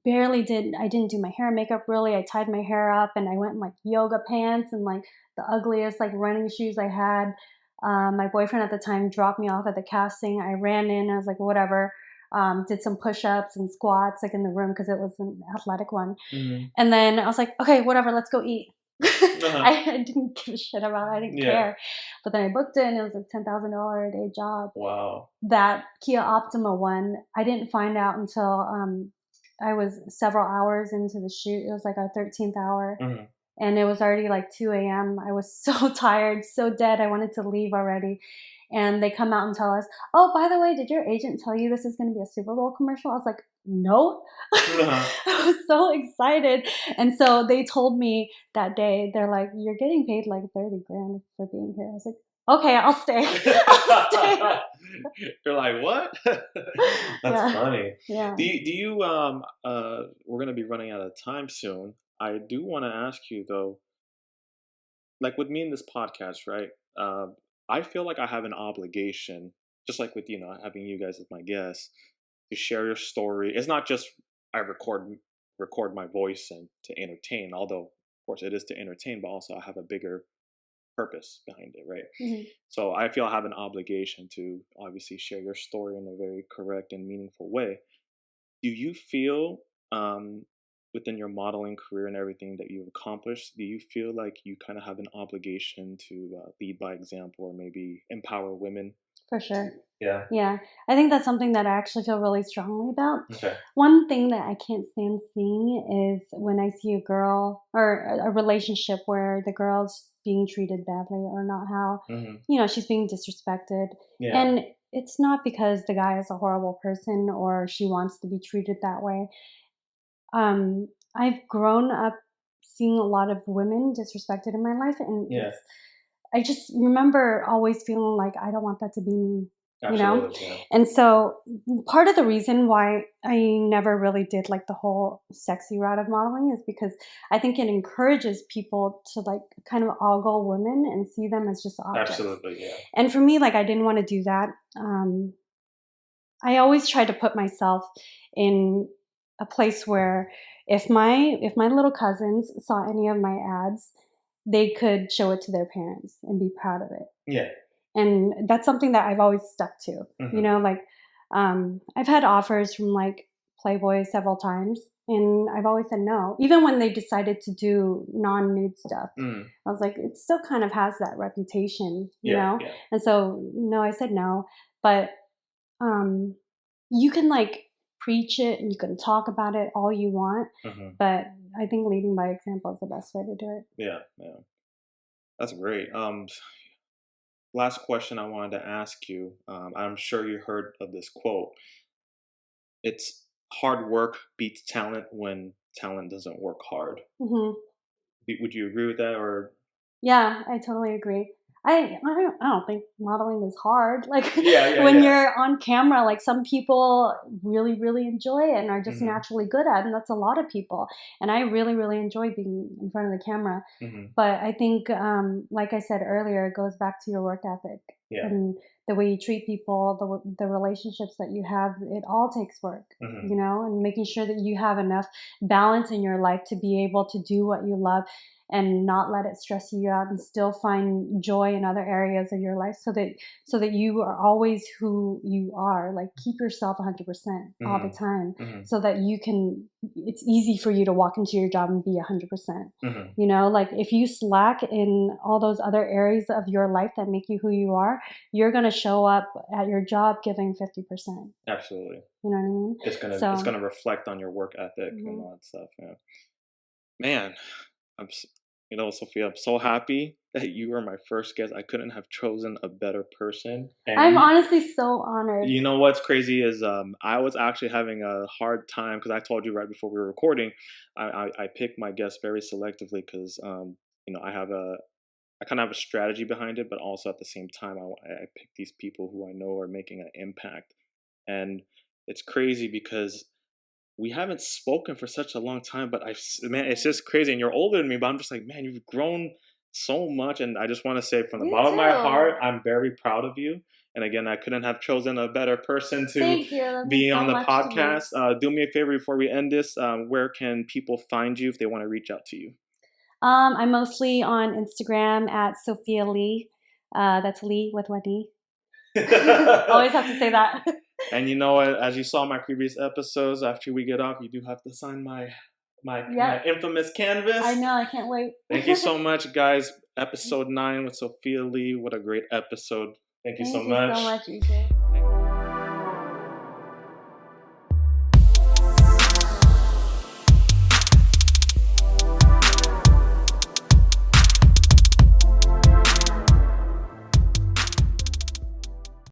I didn't do my hair and makeup really. I tied my hair up and I went in like yoga pants and like the ugliest like running shoes I had. My boyfriend at the time dropped me off at the casting. I ran in. I was like, whatever. Did some push-ups and squats like in the room because it was an athletic one. And then I was like, okay, whatever, let's go eat. I didn't give a shit about it. I didn't care. But then I booked it and it was a $10,000 a day job. Wow. That Kia Optima one, I didn't find out until I was several hours into the shoot. It was like our 13th hour. And it was already like 2 a.m. I was so tired, so dead. I wanted to leave already. And they come out and tell us, oh, by the way, did your agent tell you this is going to be a Super Bowl commercial? I was like, no. I was so excited. And so they told me that day, they're like, you're getting paid like $30,000 for being here. I was like, okay, I'll stay. I'll stay. You're like, what? That's funny. Yeah. Do you we're going to be running out of time soon. I do want to ask you though, like with me in this podcast, right? I feel like I have an obligation, just like with, having you guys as my guests, to share your story. It's not just I record my voice and to entertain, although of course it is to entertain, but also I have a bigger purpose behind it, right? So I feel I have an obligation to obviously share your story in a very correct and meaningful way. Do you feel within your modeling career and everything that you've accomplished, do you feel like you kind of have an obligation to lead by example or maybe empower women? For sure. Yeah. Yeah. I think that's something that I actually feel really strongly about. Okay. One thing that I can't stand seeing is when I see a girl or a relationship where the girl's being treated badly or not how, she's being disrespected. Yeah. And it's not because the guy is a horrible person or she wants to be treated that way. I've grown up seeing a lot of women disrespected in my life, and I just remember always feeling like I don't want that to be me. Absolutely, yeah. And so part of the reason why I never really did like the whole sexy route of modeling is because I think it encourages people to like kind of ogle women and see them as just objects. Absolutely, yeah. And for me, like I didn't want to do that. I always tried to put myself in a place where if my little cousins saw any of my ads, they could show it to their parents and be proud of it. Yeah. And that's something that I've always stuck to. You know, like I've had offers from like Playboy several times, and I've always said no. Even when they decided to do non-nude stuff, I was like, it still kind of has that reputation, you know? Yeah. And so, no, I said no. But you can like preach it and you can talk about it all you want, but I think leading by example is the best way to do it. Yeah. That's great. Last question I wanted to ask you. I'm sure you heard of this quote. It's hard work beats talent when talent doesn't work hard. Would you agree with that, or? Yeah, I totally agree. I don't think modeling is hard. Like when you're on camera, like some people really, really enjoy it and are just naturally good at it, and that's a lot of people. And I really, really enjoy being in front of the camera. But I think, like I said earlier, it goes back to your work ethic and the way you treat people, the relationships that you have. It all takes work, you know, and making sure that you have enough balance in your life to be able to do what you love and not let it stress you out, and still find joy in other areas of your life, so that you are always who you are. Like keep yourself 100% all the time, so that it's easy for you to walk into your job and be 100%. You know, like if you slack in all those other areas of your life that make you who you are, you're going to show up at your job giving 50%. Absolutely. You know what I mean? It's gonna reflect on your work ethic and all that stuff. Yeah. Man, Sophia, I'm so happy that you were my first guest. I couldn't have chosen a better person. And I'm honestly so honored. You know what's crazy is I was actually having a hard time because I told you right before we were recording. I pick my guests very selectively because I kind of have a strategy behind it, but also at the same time I pick these people who I know are making an impact. And it's crazy because we haven't spoken for such a long time, but man, it's just crazy. And you're older than me, but I'm just like, man, you've grown so much. And I just want to say from the bottom of my heart, I'm very proud of you. And again, I couldn't have chosen a better person to be on the podcast. Do me a favor before we end this. Where can people find you if they want to reach out to you? I'm mostly on Instagram at Sophia Lee. That's Lee with one E. Always have to say that. And you know, as you saw in my previous episodes, after we get off, you do have to sign my infamous canvas. I know, I can't wait. Thank you so much, guys. Episode 9 with Sophia Lee. What a great episode. Thank you so much. Thank you so much, Ejay.